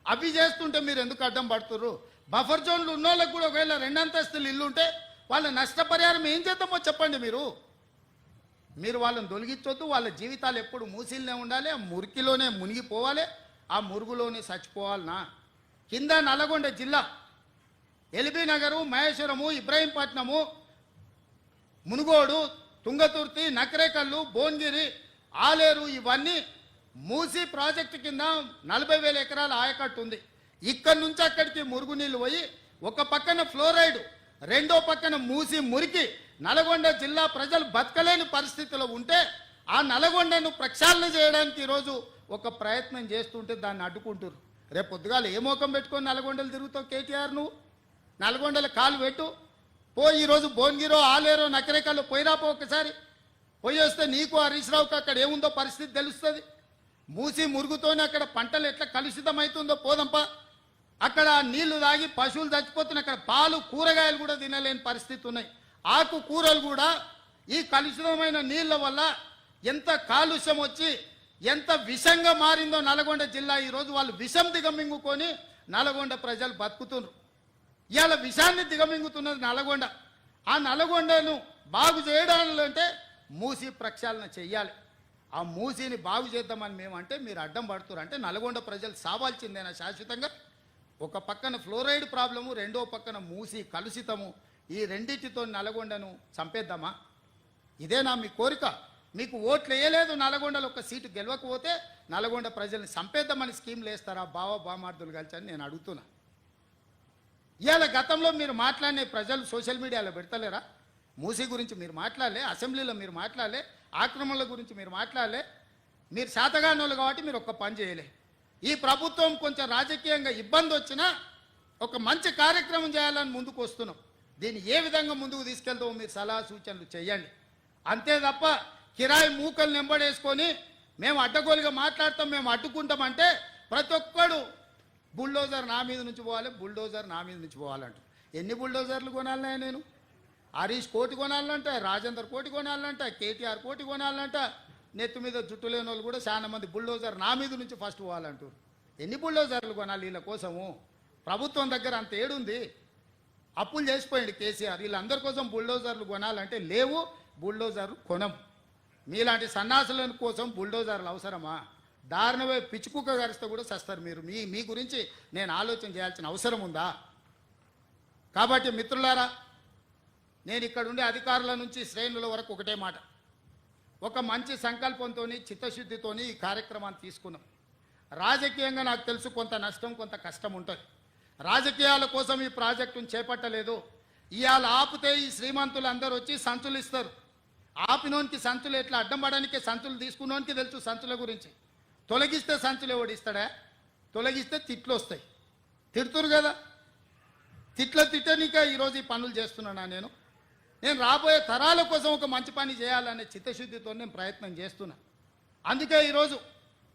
అవి చేస్తుంటే మీరు ఎందుకు అడ్డం పడుతుర్రు? బఫర్ జోన్లు ఉన్న వాళ్ళకి కూడా ఒకవేళ 2 అంతస్తులు ఇల్లు ఉంటే వాళ్ళ నష్టపరిహారం ఏం చేద్దామో చెప్పండి. మీరు వాళ్ళని తొలగించొద్దు. వాళ్ళ జీవితాలు ఎప్పుడు మూసిల్నే ఉండాలి, ఆ మురికిలోనే మునిగిపోవాలి, ఆ మురుగులోనే చచ్చిపోవాలనా? కింద నల్గొండ జిల్లా ఎల్బీ నగరు, మహేశ్వరము, ఇబ్రాహీంపట్నము, మునుగోడు, తుంగతుర్తి, నకరేకల్లు, భువనగిరి, ఆలేరు ఇవన్నీ మూసీ ప్రాజెక్టు కింద 40,000 ఎకరాల ఆయకట్టు ఉంది. ఇక్కడి నుంచి అక్కడికి మురుగునీళ్ళు పోయి ఒక పక్కన ఫ్లోరైడ్, రెండో పక్కన మూసి మురికి నల్గొండ జిల్లా ప్రజలు బతకలేని పరిస్థితిలో ఉంటే ఆ నల్గొండను ప్రక్షాళన చేయడానికి ఈరోజు ఒక ప్రయత్నం చేస్తుంటే దాన్ని అడ్డుకుంటారు. రేపు పొద్దుగాల ఏ మోకం పెట్టుకొని నల్గొండలు తిరుగుతావు కేటీఆర్? నువ్వు నల్గొండలో కాలు పెట్టు పో. ఈరోజు భువనగిరో, ఆలేరో, నకరేకల్లో పోయిరాపో ఒకసారి. పోయి వస్తే నీకు హరీష్ రావుకి అక్కడ ఏముందో పరిస్థితి తెలుస్తుంది. మూసి మురుగుతోనే అక్కడ పంటలు ఎట్లా కలుషితమవుతుందో పోదంపా. అక్కడ నీళ్లు తాగి పశువులు చచ్చిపోతున్నాయి. అక్కడ పాలు, కూరగాయలు కూడా తినలేని పరిస్థితి ఉన్నాయి. ఆకుకూరలు కూడా ఈ కలుషితమైన నీళ్ల వల్ల ఎంత కాలుష్యం వచ్చి ఎంత విషంగా మారిందో నల్గొండ జిల్లా. ఈరోజు వాళ్ళు విషం దిగమింగుకొని నల్గొండ ప్రజలు బతుకుతున్నారు. ఇవాళ విషాన్ని దిగమింగుతున్నది నల్గొండ. ఆ నల్గొండను బాగు చేయడాలంటే మూసి ప్రక్షాళన చెయ్యాలి. ఆ మూసిని బాగు చేద్దామని మేమంటే మీరు అడ్డం పడుతున్నారు. అంటే నల్గొండ ప్రజలు సావాల్సిందేనా శాశ్వతంగా? ఒక పక్కన ఫ్లోరైడ్ ప్రాబ్లము, రెండో పక్కన మూసి కలుషితము, ఈ రెండింటితో నల్గొండను చంపేద్దామా? ఇదేనా మీ కోరిక? మీకు ఓట్లు వేయలేదు, నల్గొండలో ఒక సీటు గెలవకపోతే నల్గొండ ప్రజల్ని చంపేద్దామని స్కీమ్లు వేస్తారా? బామార్దులు కలిసి అని నేను అడుగుతున్నా. ఇవాళ గతంలో మీరు మాట్లాడిన ప్రజలు సోషల్ మీడియాలో పెడతలేరా? మూసీ గురించి మీరు మాట్లాడలే, అసెంబ్లీలో మీరు మాట్లాడలే, ఆక్రమణల గురించి మీరు మాట్లాడలే. మీరు శాతగానోళ్ళు కాబట్టి మీరు ఒక్క పని చేయలే. ఈ ప్రభుత్వం కొంచెం రాజకీయంగా ఇబ్బంది వచ్చినా ఒక మంచి కార్యక్రమం చేయాలని ముందుకు వస్తున్నాం. దీన్ని ఏ విధంగా ముందుకు తీసుకెళ్తామో మీరు సలహా సూచనలు చేయండి. అంతే తప్ప కిరాయి మూకలు నెంబడేసుకొని మేము అడ్డగోలుగా మాట్లాడతాం, మేము అడ్డుకుంటామంటే ప్రతి ఒక్కడు బుల్డోజర్ నా మీద నుంచి పోవాలి, బుల్డోజర్ నా మీద నుంచి పోవాలంట. ఎన్ని బుల్డోజర్లు కొనాలన్నా నేను? హరీష్ కోటి కొనాలంట, రాజేందర్ కోటి కొనాలంట, కేటీఆర్ కోటి కొనాలంట. నెత్తి మీద జుట్టు లేని వాళ్ళు కూడా చాలా మంది బుల్డోజర్ నా మీద నుంచి ఫస్ట్ పోవాలంటారు. ఎన్ని బుల్డోజర్లు కొనాలి వీళ్ళ కోసము? ప్రభుత్వం దగ్గర అంత ఏడుంది? అప్పులు చేసిపోయింది కేసీఆర్. వీళ్ళందరి కోసం బుల్డోజర్లు కొనాలంటే లేవు. బుల్డోజర్ కొనం. మీలాంటి సన్నాసుల కోసం బుల్డోజర్లు అవసరమా? దారుణమే పిచ్చుకుక్క గరిస్తే కూడా సస్తారు మీరు. మీ గురించి నేను ఆలోచన చేయాల్సిన అవసరం ఉందా? కాబట్టి మిత్రులారా, నేను ఇక్కడ ఉండే అధికారుల నుంచి శ్రేణుల వరకు ఒకటే మాట, ఒక మంచి సంకల్పంతో చిత్తశుద్ధితో ఈ కార్యక్రమాన్ని తీసుకున్నాం. రాజకీయంగా నాకు తెలుసు కొంత నష్టం కొంత కష్టం ఉంటుంది. రాజకీయాల కోసం ఈ ప్రాజెక్టును చేపట్టలేదు. ఇవాళ ఆపితే ఈ శ్రీమంతులు అందరూ వచ్చి సంచులు ఇస్తారు. ఆపినోనికి సంచులు ఎట్లా అడ్డం పడడానికి, సంచులు తీసుకున్నోనికి తెలుసు సంచుల గురించి. తొలగిస్తే సంచులు ఎవడిస్తాడా? తొలగిస్తే తిట్లు వస్తాయి. తిడుతురు కదా, తిట్టనిక ఈరోజు ఈ పనులు చేస్తున్నానా? నేను రాబోయే తరాల కోసం ఒక మంచి పని చేయాలనే చిత్తశుద్ధితో నేను ప్రయత్నం చేస్తున్నా. అందుకే ఈరోజు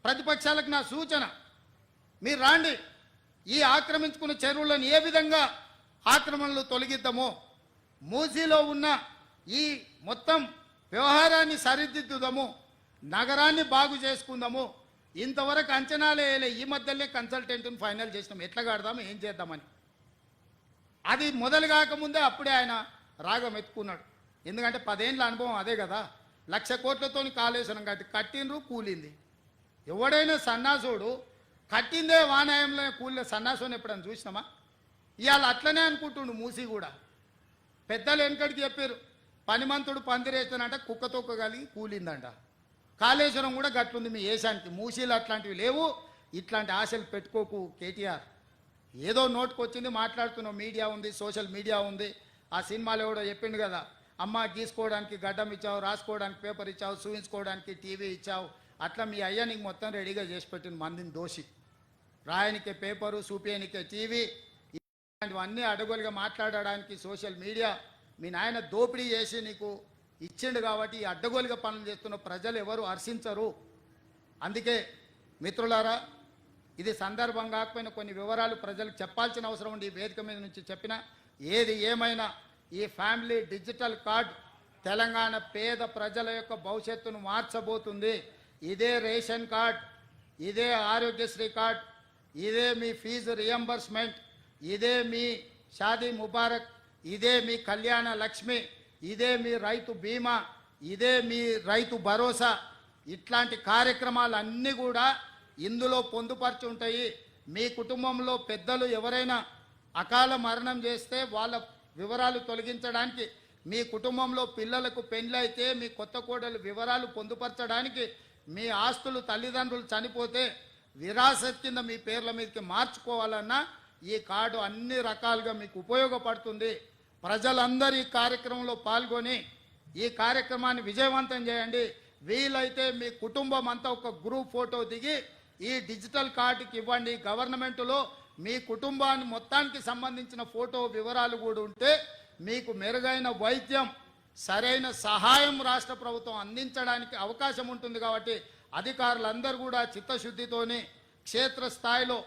ప్రతిపక్షాలకు నా సూచన, మీరు రాండి, ఈ ఆక్రమించుకున్న చెరువులను ఏ విధంగా ఆక్రమణలు తొలగిద్దామో, మూసీలో ఉన్న ఈ మొత్తం వ్యవహారాన్ని సరిదిద్దుదాము, నగరాన్ని బాగు చేసుకుందాము. ఇంతవరకు అంచనాలే వేయలే. ఈ మధ్యలో కన్సల్టెంట్ని ఫైనల్ చేసినాం, ఎట్లా కడదాము ఏం చేద్దామని. అది మొదలు కాకముందే అప్పుడే ఆయన రాగం ఎత్తుకున్నాడు. ఎందుకంటే 10 ఏళ్ళ అనుభవం అదే కదా. 1,00,000 కోట్లతో కాళేశ్వరం కట్టినరు, కూలింది. ఎవడైనా సన్నాసుడు కట్టిందే వానాయంలో కూలిన సన్నాసుని ఎప్పుడైనా చూసినామా? ఇవాళ అట్లనే అనుకుంటుండు మూసి కూడా. పెద్దలు వెనకడికి చెప్పారు, పనిమంతుడు పందిరేస్తానంట కుక్కతోక్క కలిగి కూలిందంట. కాళేశ్వరం కూడా గట్లుంది మీ ఏశానికి. మూసీలు అట్లాంటివి లేవు. ఇట్లాంటి ఆశలు పెట్టుకోకు కేటీఆర్. ఏదో నోటుకొచ్చింది మాట్లాడుతున్నావు. మీడియా ఉంది, సోషల్ మీడియా ఉంది. ఆ సినిమాలో ఎవడో చెప్పిండు కదా, అమ్మ గీసుకోవడానికి గడ్డం ఇచ్చావు, రాసుకోవడానికి పేపర్ ఇచ్చావు, చూయించుకోవడానికి టీవీ ఇచ్చావు. అట్లా మీ అయ్య నీకు మొత్తం రెడీగా చేసి పెట్టిన మందిని దోషి. రాయనికే పేపరు, చూపేయనికే టీవీ, ఇలాంటివన్నీ అడగోలుగా మాట్లాడడానికి సోషల్ మీడియా. మీ నాయన దోపిడీ చేసి నీకు ఇచ్చిండు కాబట్టి ఈ అడ్డగోలుగా పనులు చేస్తున్న ప్రజలు ఎవరు హర్షించరు. అందుకే మిత్రులారా, ఇది సందర్భం కాకపోయినా కొన్ని వివరాలు ప్రజలకు చెప్పాల్సిన అవసరం ఉండి ఈ వేదిక మీద నుంచి చెప్పిన. ఏది ఏమైనా ఈ ఫ్యామిలీ డిజిటల్ కార్డ్ తెలంగాణ పేద ప్రజల యొక్క భవిష్యత్తును మార్చబోతుంది. ఇదే రేషన్ కార్డ్, ఇదే ఆరోగ్యశ్రీ కార్డ్, ఇదే మీ ఫీజు రియంబర్స్మెంట్, ఇదే మీ షాదీ ముబారక్, ఇదే మీ కళ్యాణ లక్ష్మి, ఇదే మీ రైతు బీమా, ఇదే మీ రైతు భరోసా. ఇట్లాంటి కార్యక్రమాలు అన్నీ కూడా ఇందులో పొందుపరిచి ఉంటాయి. మీ కుటుంబంలో పెద్దలు ఎవరైనా అకాల మరణం చేస్తే వాళ్ళ వివరాలు తొలగించడానికి, మీ కుటుంబంలో పిల్లలకు పెండ్లైతే మీ కొత్త కోడలు వివరాలు పొందుపరచడానికి, మీ ఆస్తులు తల్లిదండ్రులు చనిపోతే విరాసత్ కింద మీ పేర్ల మీదకి మార్చుకోవాలన్నా ఈ కార్డు అన్ని రకాలుగా మీకు ఉపయోగపడుతుంది. ప్రజలందరూ ఈ కార్యక్రమంలో పాల్గొని ఈ కార్యక్రమాన్ని విజయవంతం చేయండి. వీలైతే మీ కుటుంబం అంతా ఒక గ్రూప్ ఫోటో దిగి ఈ డిజిటల్ కార్డుకి ఇవ్వండి. గవర్నమెంట్లో మీ కుటుంబాన్ని మొత్తానికి సంబంధించిన ఫోటో వివరాలు కూడా ఉంటే మీకు మెరుగైన వైద్యం, సరైన సహాయం రాష్ట్ర ప్రభుత్వం అందించడానికి అవకాశం ఉంటుంది. కాబట్టి అధికారులందరూ కూడా చిత్తశుద్ధితోని క్షేత్రస్థాయిలో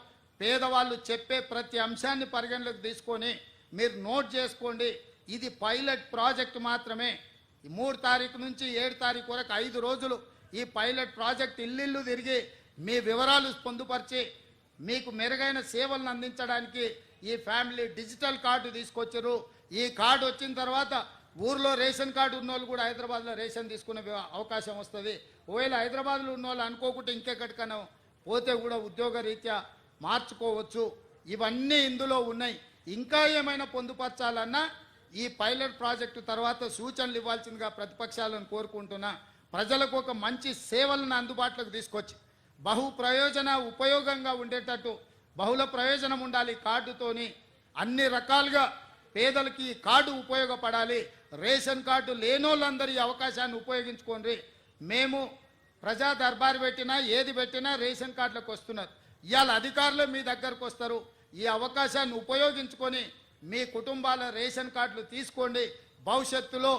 పేదవాళ్ళు చెప్పే ప్రతి అంశాన్ని పరిగణలోకి తీసుకొని మీరు నోట్ చేసుకోండి. ఇది పైలట్ ప్రాజెక్ట్ మాత్రమే. 3 తారీఖు నుంచి 7 తారీఖు వరకు 5 రోజులు ఈ పైలట్ ప్రాజెక్ట్ ఇల్లు తిరిగి మీ వివరాలు పొందుపరిచి మీకు మెరుగైన సేవలను అందించడానికి ఈ ఫ్యామిలీ డిజిటల్ కార్డు తీసుకొచ్చారు. ఈ కార్డు వచ్చిన తర్వాత ఊర్లో రేషన్ కార్డు ఉన్నోళ్ళు కూడా హైదరాబాద్లో రేషన్ తీసుకునే అవకాశం వస్తుంది. ఒకవేళ హైదరాబాద్లో ఉన్నోళ్ళు అనుకోకుండా ఇంకెక్కడికన్నా పోతే కూడా ఉద్యోగ రీత్యా మార్చుకోవచ్చు. ఇవన్నీ ఇందులో ఉన్నాయి. ఇంకా ఏమైనా పొందుపరచాలన్నా ఈ పైలట్ ప్రాజెక్టు తర్వాత సూచనలు ఇవ్వాల్సిందిగా ప్రతిపక్షాలను కోరుకుంటున్నా. ప్రజలకు ఒక మంచి సేవలను అందుబాటులోకి తీసుకొచ్చి బహు ప్రయోజన ఉపయోగంగా ఉండేటట్టు బహుళ ప్రయోజనం ఉండాలి. కార్డుతోని అన్ని రకాలుగా పేదలకి ఈ కార్డు ఉపయోగపడాలి. రేషన్ కార్డు లేనోళ్ళందరూ ఈ అవకాశాన్ని ఉపయోగించుకోండి. మేము ప్రజా దర్బారు పెట్టినా ఏది పెట్టినా రేషన్ కార్డులకు వస్తున్నారు. ఇవాళ అధికారులు మీ దగ్గరకు వస్తారు. ఈ అవకాశాన్ని ఉపయోగించుకొని మీ కుటుంబాల రేషన్ కార్డులు తీసుకోండి. భవిష్యత్తులో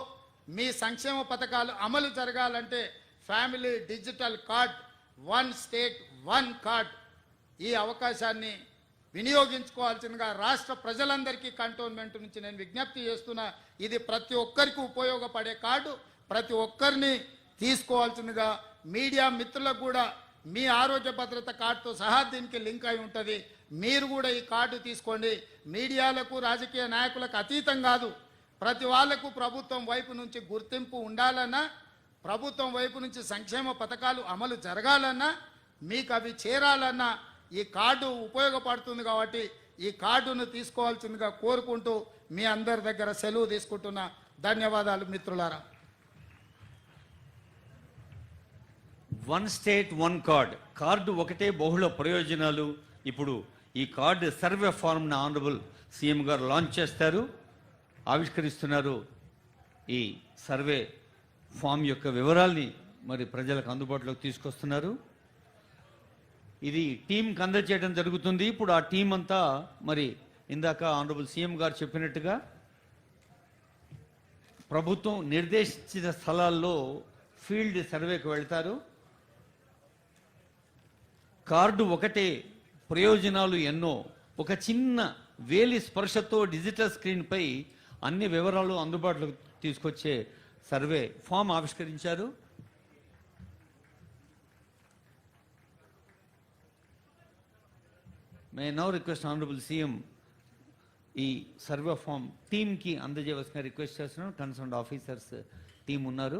మీ సంక్షేమ పథకాలు అమలు జరగాలంటే family digital card, 1 state 1 card, ఈ అవకాశాన్ని వినియోగించుకోవాల్సిందిగా రాష్ట్ర ప్రజలందరికీ కంటోన్మెంట్ నుంచి నేను విజ్ఞప్తి చేస్తున్నా. ఇది ప్రతి ఒక్కరికి ఉపయోగపడే కార్డు. ప్రతి ఒక్కరిని తీసుకోవాల్సిందిగా మీడియా మిత్రులకు కూడా మీ ఆరోగ్య భద్రత కార్డుతో సహా దీనికి లింక్ అయి ఉంటుంది. మీరు కూడా ఈ కార్డు తీసుకోండి. మీడియాలకు రాజకీయ నాయకులకు అతీతం కాదు. ప్రతి వాళ్లకు ప్రభుత్వం వైపు నుంచి గుర్తింపు ఉండాలన్నా, ప్రభుత్వం వైపు నుంచి సంక్షేమ పథకాలు అమలు జరగాలన్నా, మీకు అవి చేరాలన్నా ఈ కార్డు ఉపయోగపడుతుంది. కాబట్టి ఈ కార్డును తీసుకోవాల్సిందిగా కోరుకుంటూ మీ అందరి దగ్గర సెలవు తీసుకుంటున్నా. ధన్యవాదాలు మిత్రులారా. వన్ స్టేట్ వన్ కార్డు ఒకటే బహుళ ప్రయోజనాలు. ఇప్పుడు ఈ కార్డు సర్వే ఫార్మ్ను ఆనరబుల్ సీఎం గారు లాంచ్ చేస్తారు, ఆవిష్కరిస్తున్నారు. ఈ సర్వే ఫామ్ యొక్క వివరాల్ని మరి ప్రజలకు అందుబాటులోకి తీసుకొస్తున్నారు. ఇది టీంకి అందజేయడం జరుగుతుంది. ఇప్పుడు ఆ టీం అంతా మరి ఇందాక ఆనరబుల్ సీఎం గారు చెప్పినట్టుగా ప్రభుత్వం నిర్దేశించిన స్థలాల్లో ఫీల్డ్ సర్వేకి వెళ్తారు. కార్డు ఒకటే, ప్రయోజనాలు ఎన్నో. ఒక చిన్న వేలి స్పర్శతో డిజిటల్ స్క్రీన్పై అన్ని వివరాలు అందుబాటులోకి తీసుకొచ్చే సర్వే ఫామ్ ఆవిష్కరించారు. మే నౌ రిక్వెస్ట్ ఆనరబుల్ సీఎం ఈ సర్వే ఫామ్ టీంకి అందజేయవలసిన రిక్వెస్ట్ చేస్తున్నాను. కన్సర్న్ ఆఫీసర్స్ టీం ఉన్నారు.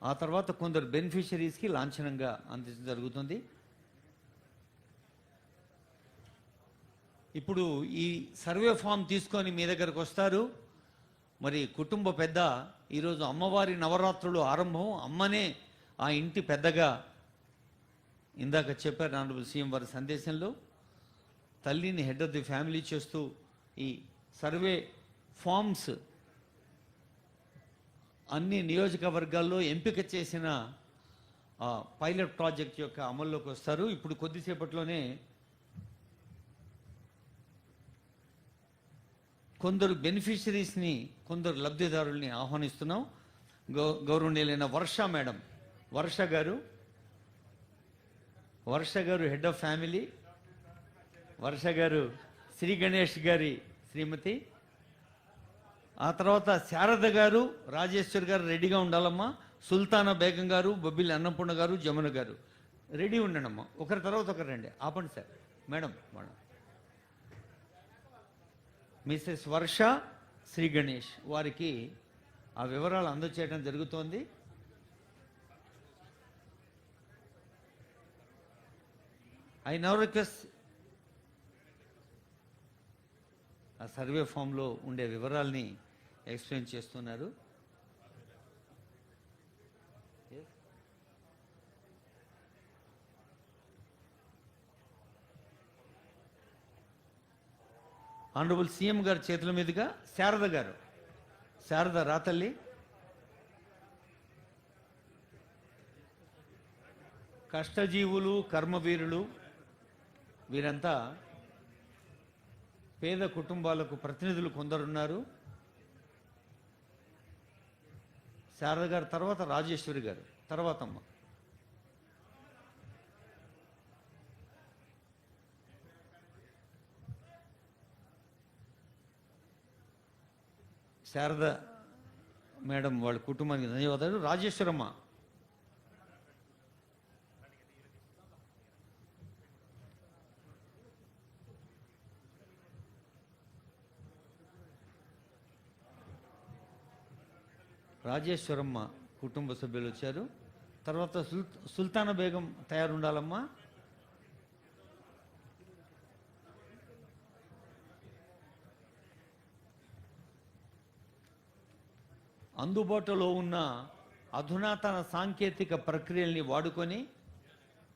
ఆ తర్వాత కొందరు బెనిఫిషరీస్కి లాంఛనంగా అందించడం జరుగుతుంది. ఇప్పుడు ఈ సర్వే ఫామ్ తీసుకొని మీ దగ్గరకు వస్తారు. మరి కుటుంబ పెద్ద, ఈరోజు అమ్మవారి నవరాత్రులు ఆరంభం, అమ్మనే ఆ ఇంటి పెద్దగా ఇందాక చెప్పారు ఆనరబుల్ సీఎం వారి సందేశంలో. తల్లిని హెడ్ ఆఫ్ ది ఫ్యామిలీ చేస్తూ ఈ సర్వే ఫామ్స్ అన్ని నియోజకవర్గాల్లో ఎంపిక చేసిన పైలట్ ప్రాజెక్ట్ యొక్క అమల్లోకి వస్తారు. ఇప్పుడు కొద్దిసేపట్లోనే కొందరు బెనిఫిషరీస్ని, కొందరు లబ్ధిదారుల్ని ఆహ్వానిస్తున్నాం. గౌరవనీయులైన వర్ష మేడం, వర్ష గారు హెడ్ ఆఫ్ ఫ్యామిలీ, వర్ష గారు శ్రీ గణేష్ గారి శ్రీమతి, ఆ తర్వాత శారద గారు, రాజేశ్వర్ గారు రెడీగా ఉండాలమ్మా. సుల్తానా బేగం గారు, బొబ్బిలి అన్నపూర్ణ గారు, జమున గారు రెడీ ఉండండమ్మా. ఒకరి తర్వాత ఒకరు రండి. ఆపండి సార్. మేడం మిసెస్ వర్ష, శ్రీ గణేష్ వారికి ఆ వివరాలు అందజేయడం జరుగుతోంది. ఐ నౌ రిక్వెస్ట్ ఆ సర్వే ఫామ్లో ఉండే వివరాల్ని ఎక్స్ప్లెయిన్ చేస్తున్నారు. ఆనరబుల్ సీఎం గారి చేతుల మీదుగా శారద గారు, శారద రాతల్లి. కష్టజీవులు, కర్మవీరులు వీరంతా పేద కుటుంబాలకు ప్రతినిధులు కొందరున్నారు. శారద గారు తర్వాత రాజేశ్వరి గారు, తర్వాత అమ్మ. శారద మేడం వాళ్ళ కుటుంబానికి ధన్యవాదాలు. రాజేశ్వరమ్మ, రాజేశ్వరమ్మ కుటుంబ సభ్యులు వచ్చారు. తర్వాత సుల్తానా బేగం తయారుండాలమ్మా. అందుబాటులో ఉన్న అధునాతన సాంకేతిక ప్రక్రియల్ని వాడుకొని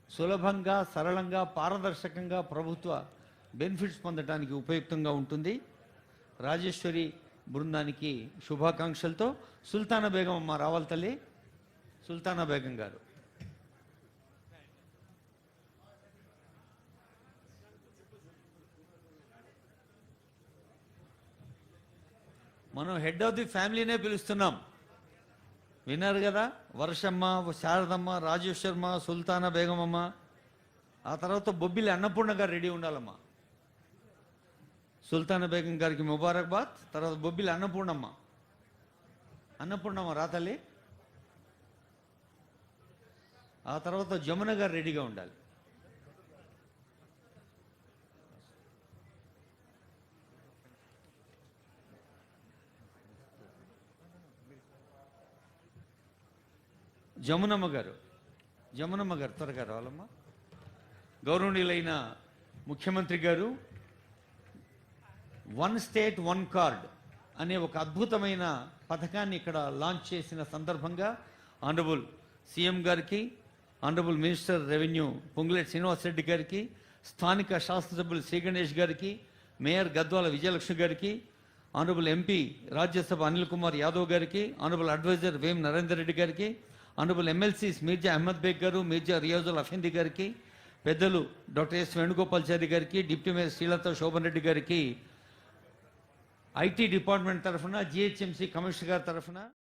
సులభంగా, సరళంగా, పారదర్శకంగా ప్రభుత్వ బెనిఫిట్స్ పొందడానికి ఉపయుక్తంగా ఉంటుంది. రాజేశ్వరి బృందానికి శుభాకాంక్షలతో సుల్తానా బేగం అమ్మ రావాలి తల్లి. సుల్తానా బేగం గారు. మనం హెడ్ ఆఫ్ ది ఫ్యామిలీనే పిలుస్తున్నాం. విన్నారు కదా, వర్షమ్మ, శారదమ్మ, రాజేశ్వరమ్మ, సుల్తానా బేగం అమ్మ, ఆ తర్వాత బొబ్బిలి అన్నపూర్ణ గారు రెడీ ఉండాలమ్మా. సుల్తానా బేగం గారికి ముబారక్బాద్. తర్వాత బొబ్బిలి అన్నపూర్ణమ్మ, అన్నపూర్ణమ్మ రాతల్లి. ఆ తర్వాత జమున గారు రెడీగా ఉండాలి. జమునమ్మ గారు త్వరగా రావాలమ్మా. గౌరవనీయులైన ముఖ్యమంత్రి గారు వన్ స్టేట్ వన్ కార్డ్ అనే ఒక అద్భుతమైన పథకాన్ని ఇక్కడ లాంచ్ చేసిన సందర్భంగా ఆనరబుల్ సీఎం గారికి, honourable minister revenue Ponguleti Srinivasa Reddy గారికి, స్థానిక శాసనసభ్యులు శ్రీ గణేష్ గారికి, మేయర్ గద్వాల విజయలక్ష్మి గారికి, ఆనరబుల్ ఎంపీ రాజ్యసభ అనిల్ కుమార్ యాదవ్ గారికి, ఆనరబుల్ అడ్వైజర్ వేం నరేందర్ రెడ్డి గారికి, ఆనరబుల్ ఎమ్మెల్సీస్ మీర్జా అహ్మద్ బేగ్ గారు, మీర్జా రియాజుల్ అఫెంది గారికి, పెద్దలు డాక్టర్ ఎస్ వేణుగోపాల్చారి గారికి, డిప్యూటీ మేయర్ శ్రీలత శోభన్ రెడ్డి గారికి, ఐటీ డిపార్ట్మెంట్ తరఫున, జిహెచ్ఎంసీ కమిషనర్ గారి తరఫున